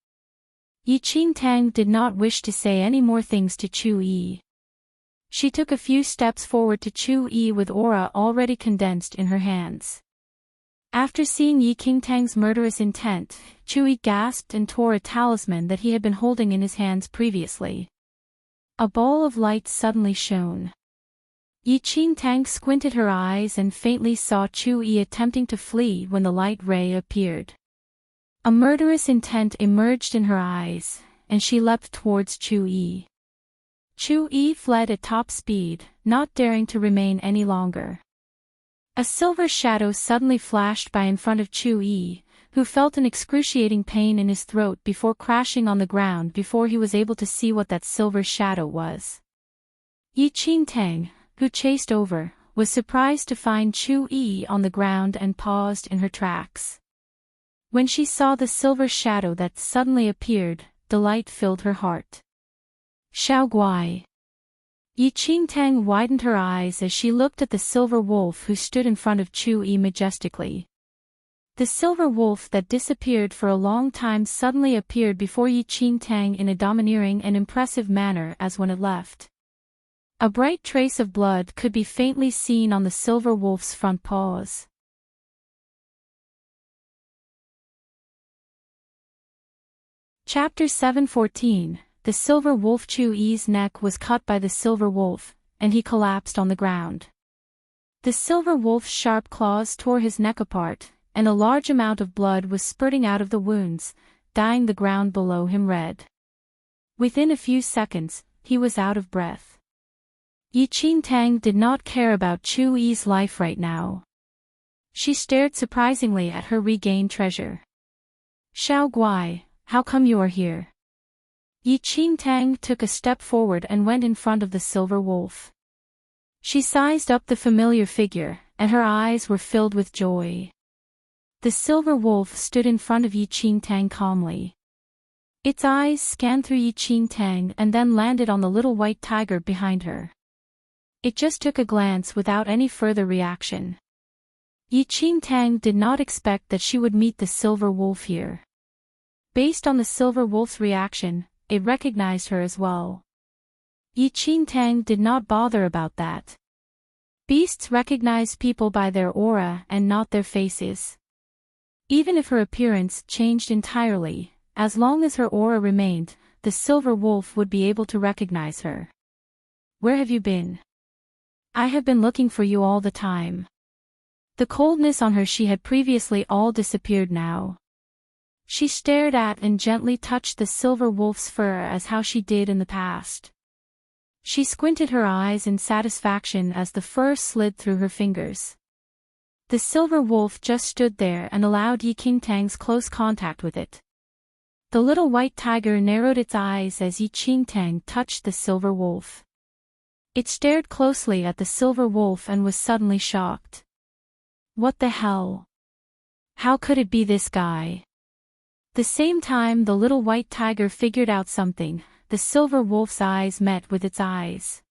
Enchanting did not wish to say any more things to Chu-Yi. She took a few steps forward to Chu-Yi with aura already condensed in her hands. After seeing Enchanting's murderous intent, Chu-Yi gasped and tore a talisman that he had been holding in his hands previously. A ball of light suddenly shone. Enchanting squinted her eyes and faintly saw Chu-Yi attempting to flee when the light ray appeared. A murderous intent emerged in her eyes, and she leapt towards Chu-Yi. Chu-Yi fled at top speed, not daring to remain any longer. A silver shadow suddenly flashed by in front of Chu-Yi, who felt an excruciating pain in his throat before crashing on the ground before he was able to see what that silver shadow was. Enchanting, who chased over, was surprised to find Chu-Yi on the ground and paused in her tracks. When she saw the silver shadow that suddenly appeared, delight filled her heart. Xiao Guai. Enchanting widened her eyes as she looked at the silver wolf who stood in front of Chu-Yi majestically. The silver wolf that disappeared for a long time suddenly appeared before Enchanting in a domineering and impressive manner as when it left. A bright trace of blood could be faintly seen on the silver wolf's front paws. Chapter 714. The silver wolf. Chu-Yi's neck was cut by the silver wolf, and he collapsed on the ground. The silver wolf's sharp claws tore his neck apart, and a large amount of blood was spurting out of the wounds, dyeing the ground below him red. Within a few seconds, he was out of breath. Enchanting did not care about Chu-Yi's life right now. She stared surprisingly at her regained treasure. Xiao Guai, how come you are here? Enchanting took a step forward and went in front of the silver wolf. She sized up the familiar figure, and her eyes were filled with joy. The silver wolf stood in front of Enchanting calmly. Its eyes scanned through Enchanting and then landed on the little white tiger behind her. It just took a glance without any further reaction. Enchanting did not expect that she would meet the silver wolf here. Based on the silver wolf's reaction, it recognized her as well. Enchanting did not bother about that. Beasts recognize people by their aura and not their faces. Even if her appearance changed entirely, as long as her aura remained, the silver wolf would be able to recognize her. Where have you been? I have been looking for you all the time. The coldness on her she had previously all disappeared now. She stared at and gently touched the silver wolf's fur as how she did in the past. She squinted her eyes in satisfaction as the fur slid through her fingers. The silver wolf just stood there and allowed Enchanting's close contact with it. The little white tiger narrowed its eyes as Enchanting touched the silver wolf. It stared closely at the silver wolf and was suddenly shocked. What the hell? How could it be this guy? The same time the little white tiger figured out something, the silver wolf's eyes met with its eyes.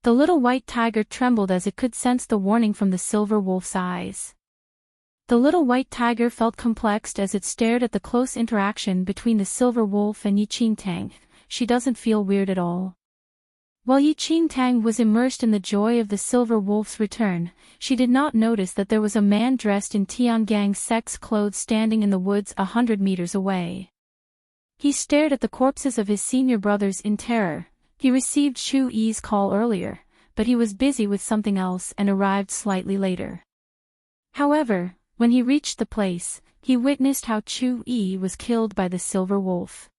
The little white tiger trembled as it could sense the warning from the silver wolf's eyes. The little white tiger felt complexed as it stared at the close interaction between the silver wolf and Enchanting. She doesn't feel weird at all. While Enchanting was immersed in the joy of the silver wolf's return, she did not notice that there was a man dressed in Tiangang's sex clothes standing in the woods 100 meters away. He stared at the corpses of his senior brothers in terror. He received Chu Yi's call earlier, but he was busy with something else and arrived slightly later. However, when he reached the place, he witnessed how Chu Yi was killed by the silver wolf.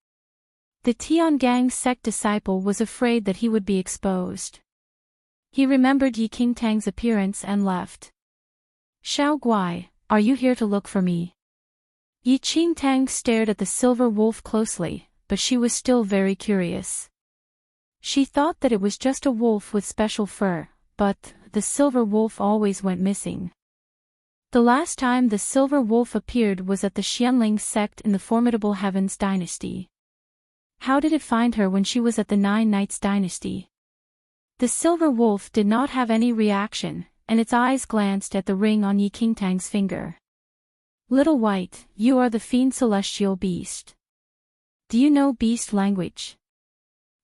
The Tiangang sect disciple was afraid that he would be exposed. He remembered Yi Qingtang's appearance and left. Xiao Guai, are you here to look for me? Yi Qingtang stared at the silver wolf closely, but she was still very curious. She thought that it was just a wolf with special fur, but the silver wolf always went missing. The last time the silver wolf appeared was at the Xianling sect in the formidable Heavens dynasty. How did it find her when she was at the Nine Knights dynasty? The silver wolf did not have any reaction, and its eyes glanced at the ring on Yi Qingtang's finger. Little White, you are the fiend celestial beast. Do you know beast language?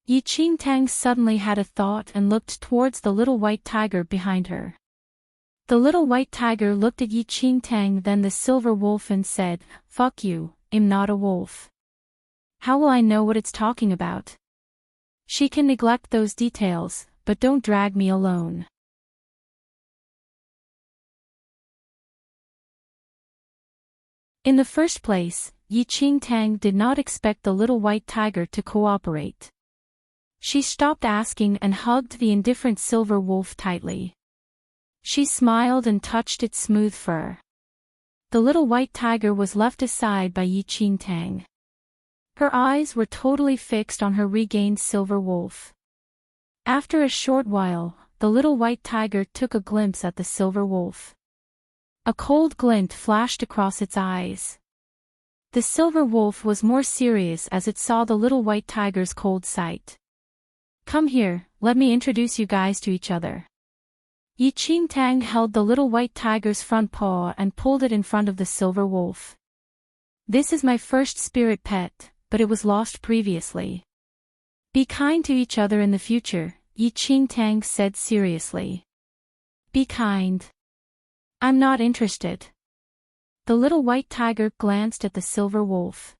Yi Qingtang suddenly had a thought and looked towards the little white tiger behind her. The little white tiger looked at Yi Qingtang, then the silver wolf, and said, "Fuck you, I'm not a wolf. How will I know what it's talking about? She can neglect those details, but don't drag me alone." In the first place, Yi Qingtang did not expect the little white tiger to cooperate. She stopped asking and hugged the indifferent silver wolf tightly. She smiled and touched its smooth fur. The little white tiger was left aside by Yi Qingtang. Her eyes were totally fixed on her regained silver wolf. After a short while, the little white tiger took a glimpse at the silver wolf. A cold glint flashed across its eyes. The silver wolf was more serious as it saw the little white tiger's cold sight. "Come here, let me introduce you guys to each other." Yi Qingtang held the little white tiger's front paw and pulled it in front of the silver wolf. "This is my first spirit pet, but it was lost previously. Be kind to each other in the future," Yi Qingtang said seriously. "Be kind. I'm not interested." The little white tiger glanced at the silver wolf.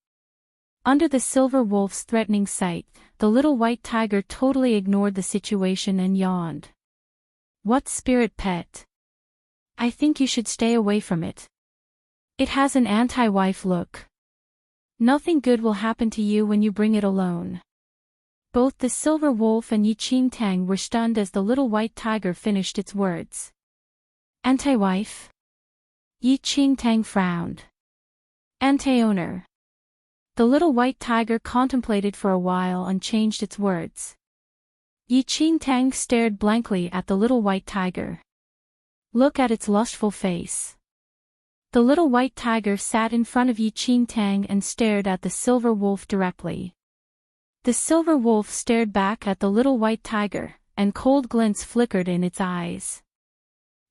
Under the silver wolf's threatening sight, the little white tiger totally ignored the situation and yawned. "What spirit pet? I think you should stay away from it. It has an anti-wife look. Nothing good will happen to you when you bring it alone." Both the silver wolf and Yi Qingtang were stunned as the little white tiger finished its words. "Anti-wife?" Yi Qingtang frowned. "Anti-owner." The little white tiger contemplated for a while and changed its words. Yi Qingtang stared blankly at the little white tiger. Look at its lustful face. The little white tiger sat in front of Yi Qingtang and stared at the silver wolf directly. The silver wolf stared back at the little white tiger, and cold glints flickered in its eyes.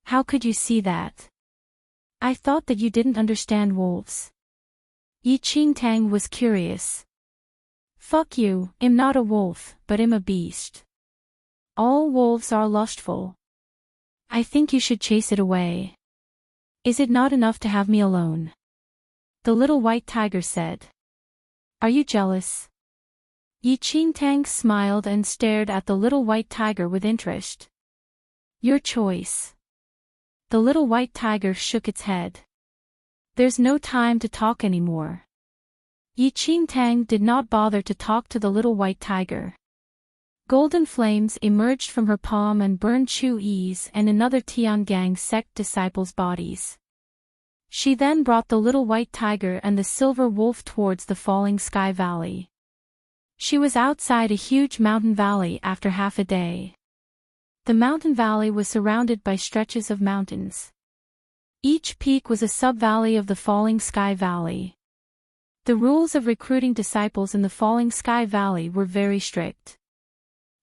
"How could you see that? I thought that you didn't understand wolves." Yi Qingtang was curious. "Fuck you, I'm not a wolf, but I'm a beast. All wolves are lustful. I think you should chase it away. Is it not enough to have me alone?" The little white tiger said. "Are you jealous?" Yi Qingtang smiled and stared at the little white tiger with interest. "Your choice." The little white tiger shook its head. "There's no time to talk anymore." Yi Qingtang did not bother to talk to the little white tiger. Golden flames emerged from her palm and burned Chu Yi's and another Tiangang sect disciples' bodies. She then brought the little white tiger and the silver wolf towards the falling sky valley. She was outside a huge mountain valley after half a day. The mountain valley was surrounded by stretches of mountains. Each peak was a sub-valley of the Falling Sky Valley. The rules of recruiting disciples in the Falling Sky Valley were very strict.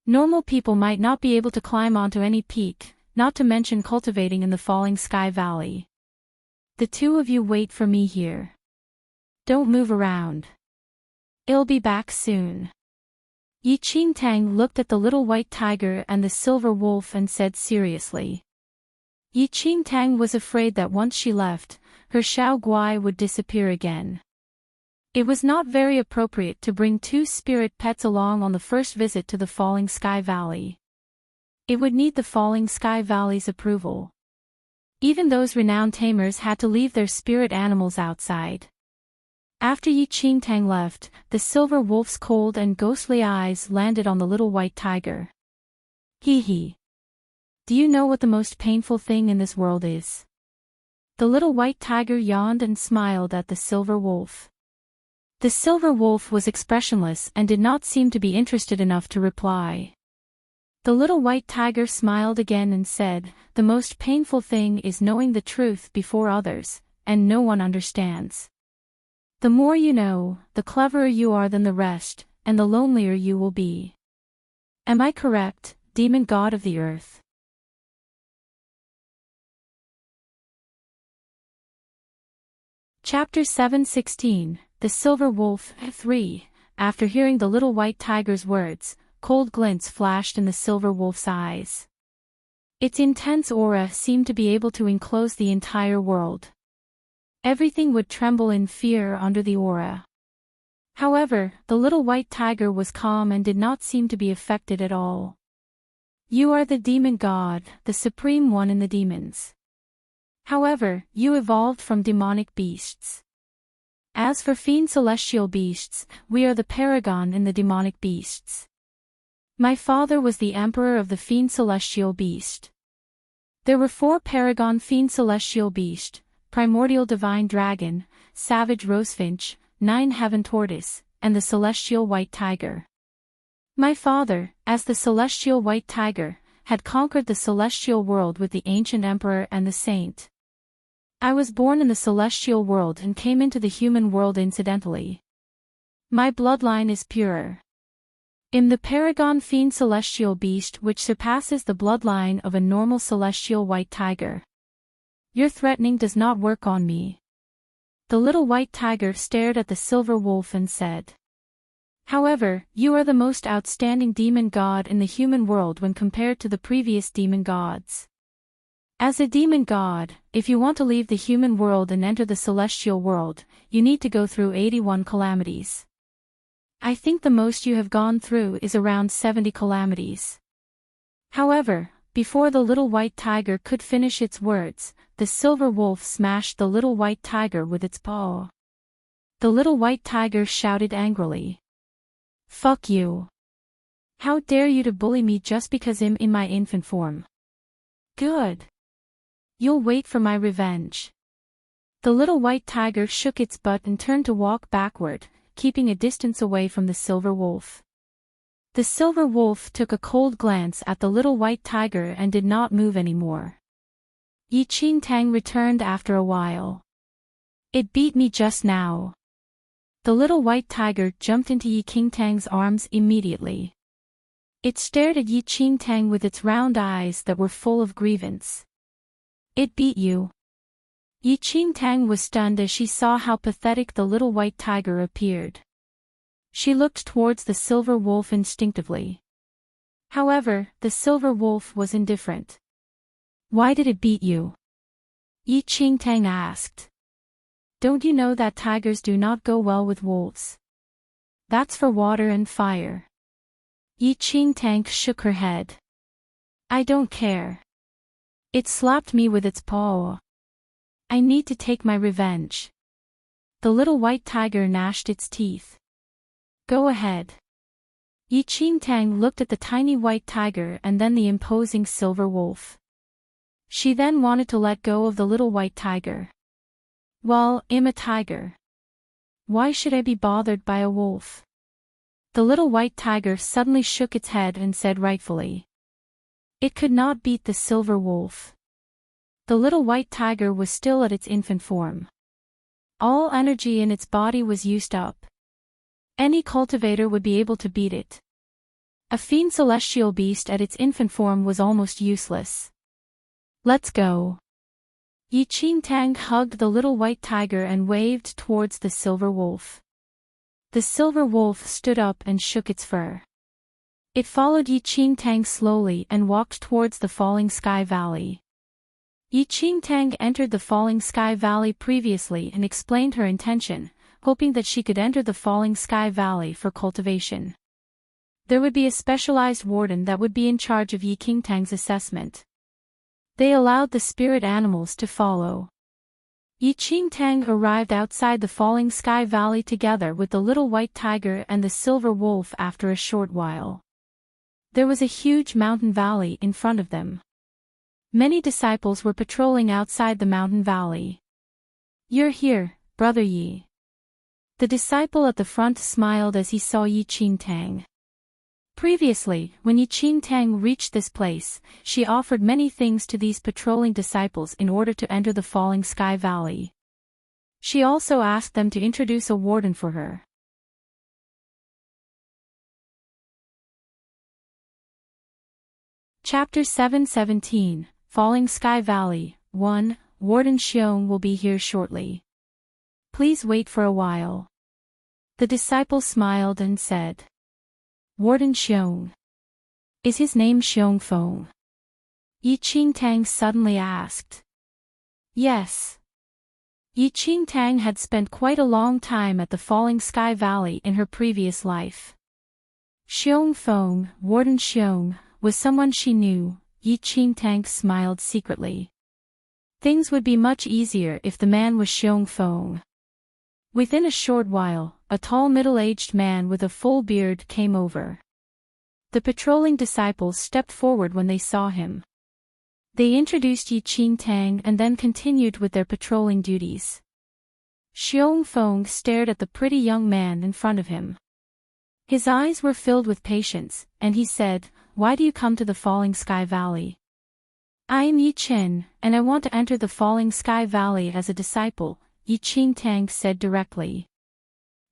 Normal people might not be able to climb onto any peak, not to mention cultivating in the Falling Sky Valley. The two of you wait for me here. Don't move around. I'll be back soon. Enchanting looked at the little white tiger and the silver wolf and said seriously. Enchanting was afraid that once she left, her Xiao Guai would disappear again. It was not very appropriate to bring two spirit pets along on the first visit to the Falling Sky Valley. It would need the Falling Sky Valley's approval. Even those renowned tamers had to leave their spirit animals outside. After Enchanting left, the silver wolf's cold and ghostly eyes landed on the little white tiger. Hee hee. Do you know what the most painful thing in this world is? The little white tiger yawned and smiled at the silver wolf. The silver wolf was expressionless and did not seem to be interested enough to reply. The little white tiger smiled again and said, "The most painful thing is knowing the truth before others, and no one understands. The more you know, the cleverer you are than the rest, and the lonelier you will be. Am I correct, demon god of the earth?" Chapter 7:16, The Silver Wolf 3. After hearing the little white tiger's words, cold glints flashed in the silver wolf's eyes. Its intense aura seemed to be able to enclose the entire world. Everything would tremble in fear under the aura. However, the little white tiger was calm and did not seem to be affected at all. You are the demon god, the supreme one in the demons. However, you evolved from demonic beasts. As for fiend celestial beasts, we are the paragon in the demonic beasts. My father was the emperor of the fiend celestial beast. There were 4 paragon fiend celestial beast, primordial divine dragon, savage rosefinch, 9 heaven tortoise, and the celestial white tiger. My father, as the celestial white tiger, had conquered the celestial world with the ancient emperor and the saint. I was born in the celestial world and came into the human world incidentally. My bloodline is pure. I'm the paragon fiend celestial beast which surpasses the bloodline of a normal celestial white tiger. Your threatening does not work on me. The little white tiger stared at the silver wolf and said. However, you are the most outstanding demon god in the human world when compared to the previous demon gods. As a demon god, if you want to leave the human world and enter the celestial world, you need to go through 81 calamities. I think the most you have gone through is around 70 calamities. However, before the little white tiger could finish its words, the silver wolf smashed the little white tiger with its paw. The little white tiger shouted angrily. Fuck you. How dare you to bully me just because I'm in my infant form? Good. You'll wait for my revenge. The little white tiger shook its butt and turned to walk backward, keeping a distance away from the silver wolf. The silver wolf took a cold glance at the little white tiger and did not move anymore. Enchanting returned after a while. It beat me just now. The little white tiger jumped into Enchanting's arms immediately. It stared at Enchanting with its round eyes that were full of grievance. It beat you. Enchanting was stunned as she saw how pathetic the little white tiger appeared. She looked towards the silver wolf instinctively. However, the silver wolf was indifferent. Why did it beat you? Enchanting asked. Don't you know that tigers do not go well with wolves? That's for water and fire. Enchanting shook her head. I don't care. It slapped me with its paw. I need to take my revenge. The little white tiger gnashed its teeth. Go ahead. Enchanting looked at the tiny white tiger and then the imposing silver wolf. She then wanted to let go of the little white tiger. Well, I'm a tiger. Why should I be bothered by a wolf? The little white tiger suddenly shook its head and said rightfully. It could not beat the silver wolf. The little white tiger was still at its infant form. All energy in its body was used up. Any cultivator would be able to beat it. A fiend celestial beast at its infant form was almost useless. Let's go. Enchanting hugged the little white tiger and waved towards the silver wolf. The silver wolf stood up and shook its fur. It followed Enchanting slowly and walked towards the Falling Sky Valley. Enchanting entered the Falling Sky Valley previously and explained her intention, hoping that she could enter the Falling Sky Valley for cultivation. There would be a specialized warden that would be in charge of Enchanting's assessment. They allowed the spirit animals to follow. Enchanting arrived outside the Falling Sky Valley together with the little white tiger and the silver wolf after a short while. There was a huge mountain valley in front of them. Many disciples were patrolling outside the mountain valley. "You're here, Brother Yi." The disciple at the front smiled as he saw Enchanting. Previously, when Enchanting reached this place, she offered many things to these patrolling disciples in order to enter the Falling Sky Valley. She also asked them to introduce a warden for her. Chapter 7:17, Falling Sky Valley. 1. Warden Xiong will be here shortly. Please wait for a while. The disciple smiled and said. Warden Xiong. Is his name Xiong Feng? Enchanting suddenly asked. Yes. Enchanting had spent quite a long time at the Falling Sky Valley in her previous life. Xiong Feng, Warden Xiong, was someone she knew. Enchanting smiled secretly. Things would be much easier if the man was Xiong Feng. Within a short while, a tall middle-aged man with a full beard came over. The patrolling disciples stepped forward when they saw him. They introduced Enchanting and then continued with their patrolling duties. Xiong Feng stared at the pretty young man in front of him. His eyes were filled with patience, and he said, "Why do you come to the Falling Sky Valley?" "I am Yi Chen, and I want to enter the Falling Sky Valley as a disciple," Enchanting said directly.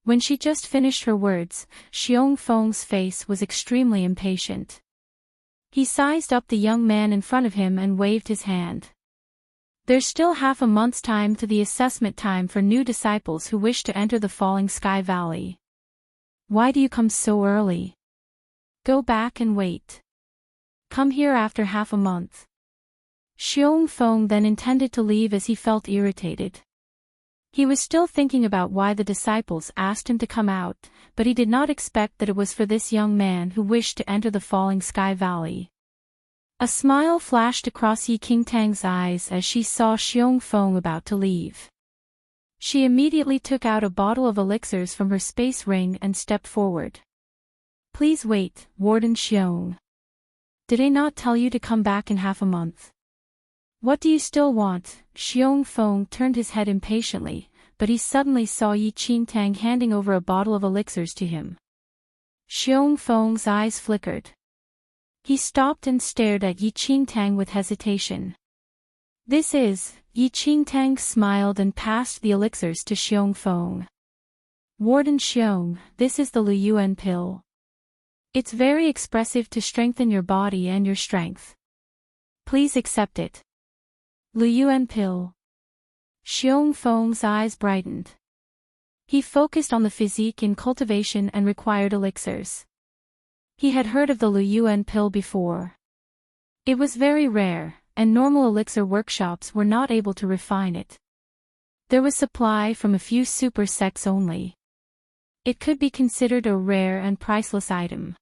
When she just finished her words, Xiong Feng's face was extremely impatient. He sized up the young man in front of him and waved his hand. "There's still half a month's time to the assessment time for new disciples who wish to enter the Falling Sky Valley. Why do you come so early? Go back and wait. Come here after half a month." Xiong Feng then intended to leave as he felt irritated. He was still thinking about why the disciples asked him to come out, but he did not expect that it was for this young man who wished to enter the Falling Sky Valley. A smile flashed across Enchanting's eyes as she saw Xiong Feng about to leave. She immediately took out a bottle of elixirs from her space ring and stepped forward. "Please wait, Warden Xiong. Did I not tell you to come back in half a month? What do you still want?" Xiong Feng turned his head impatiently, but he suddenly saw Enchanting handing over a bottle of elixirs to him. Xiong Feng's eyes flickered. He stopped and stared at Enchanting with hesitation. "This is," Enchanting smiled and passed the elixirs to Xiong Feng. "Warden Xiong, this is the Luyuan pill. It's very expressive to strengthen your body and your strength. Please accept it." Luyuan pill. Xiong Feng's eyes brightened. He focused on the physique in cultivation and required elixirs. He had heard of the Luyuan pill before. It was very rare, and normal elixir workshops were not able to refine it. There was supply from a few super sects only. It could be considered a rare and priceless item.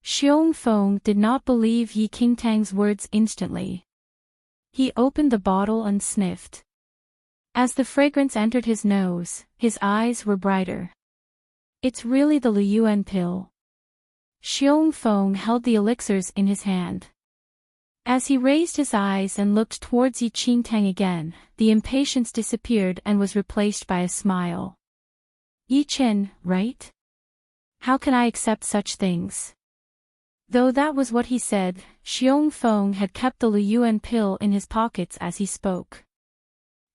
Xiong Feng did not believe Enchanting's words instantly. He opened the bottle and sniffed. As the fragrance entered his nose, his eyes were brighter. "It's really the Luyuan pill." Xiong Feng held the elixirs in his hand. As he raised his eyes and looked towards Enchanting again, the impatience disappeared and was replaced by a smile. "Yi Chen, right? How can I accept such things? Though that was what he said, Xiong Feng had kept the Liyuan pill in his pockets as he spoke.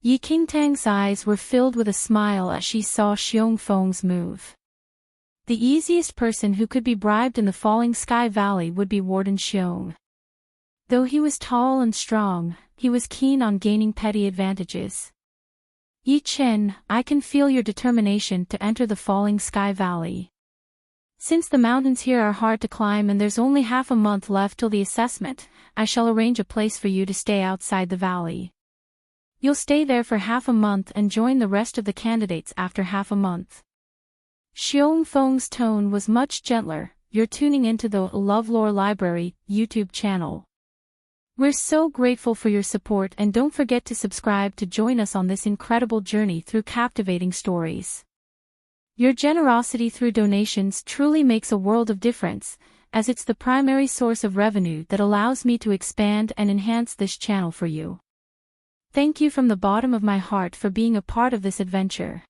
Yi Qingtang's eyes were filled with a smile as she saw Xiong Feng's move. The easiest person who could be bribed in the Falling Sky Valley would be Warden Xiong. Though he was tall and strong, he was keen on gaining petty advantages. Yi Chen, I can feel your determination to enter the Falling Sky Valley. Since the mountains here are hard to climb and there's only half a month left till the assessment, I shall arrange a place for you to stay outside the valley. You'll stay there for half a month and join the rest of the candidates after half a month. Xiong Feng's tone was much gentler. You're tuning into the LoveLore Library YouTube channel. We're so grateful for your support, and don't forget to subscribe to join us on this incredible journey through captivating stories. Your generosity through donations truly makes a world of difference, as it's the primary source of revenue that allows me to expand and enhance this channel for you. Thank you from the bottom of my heart for being a part of this adventure.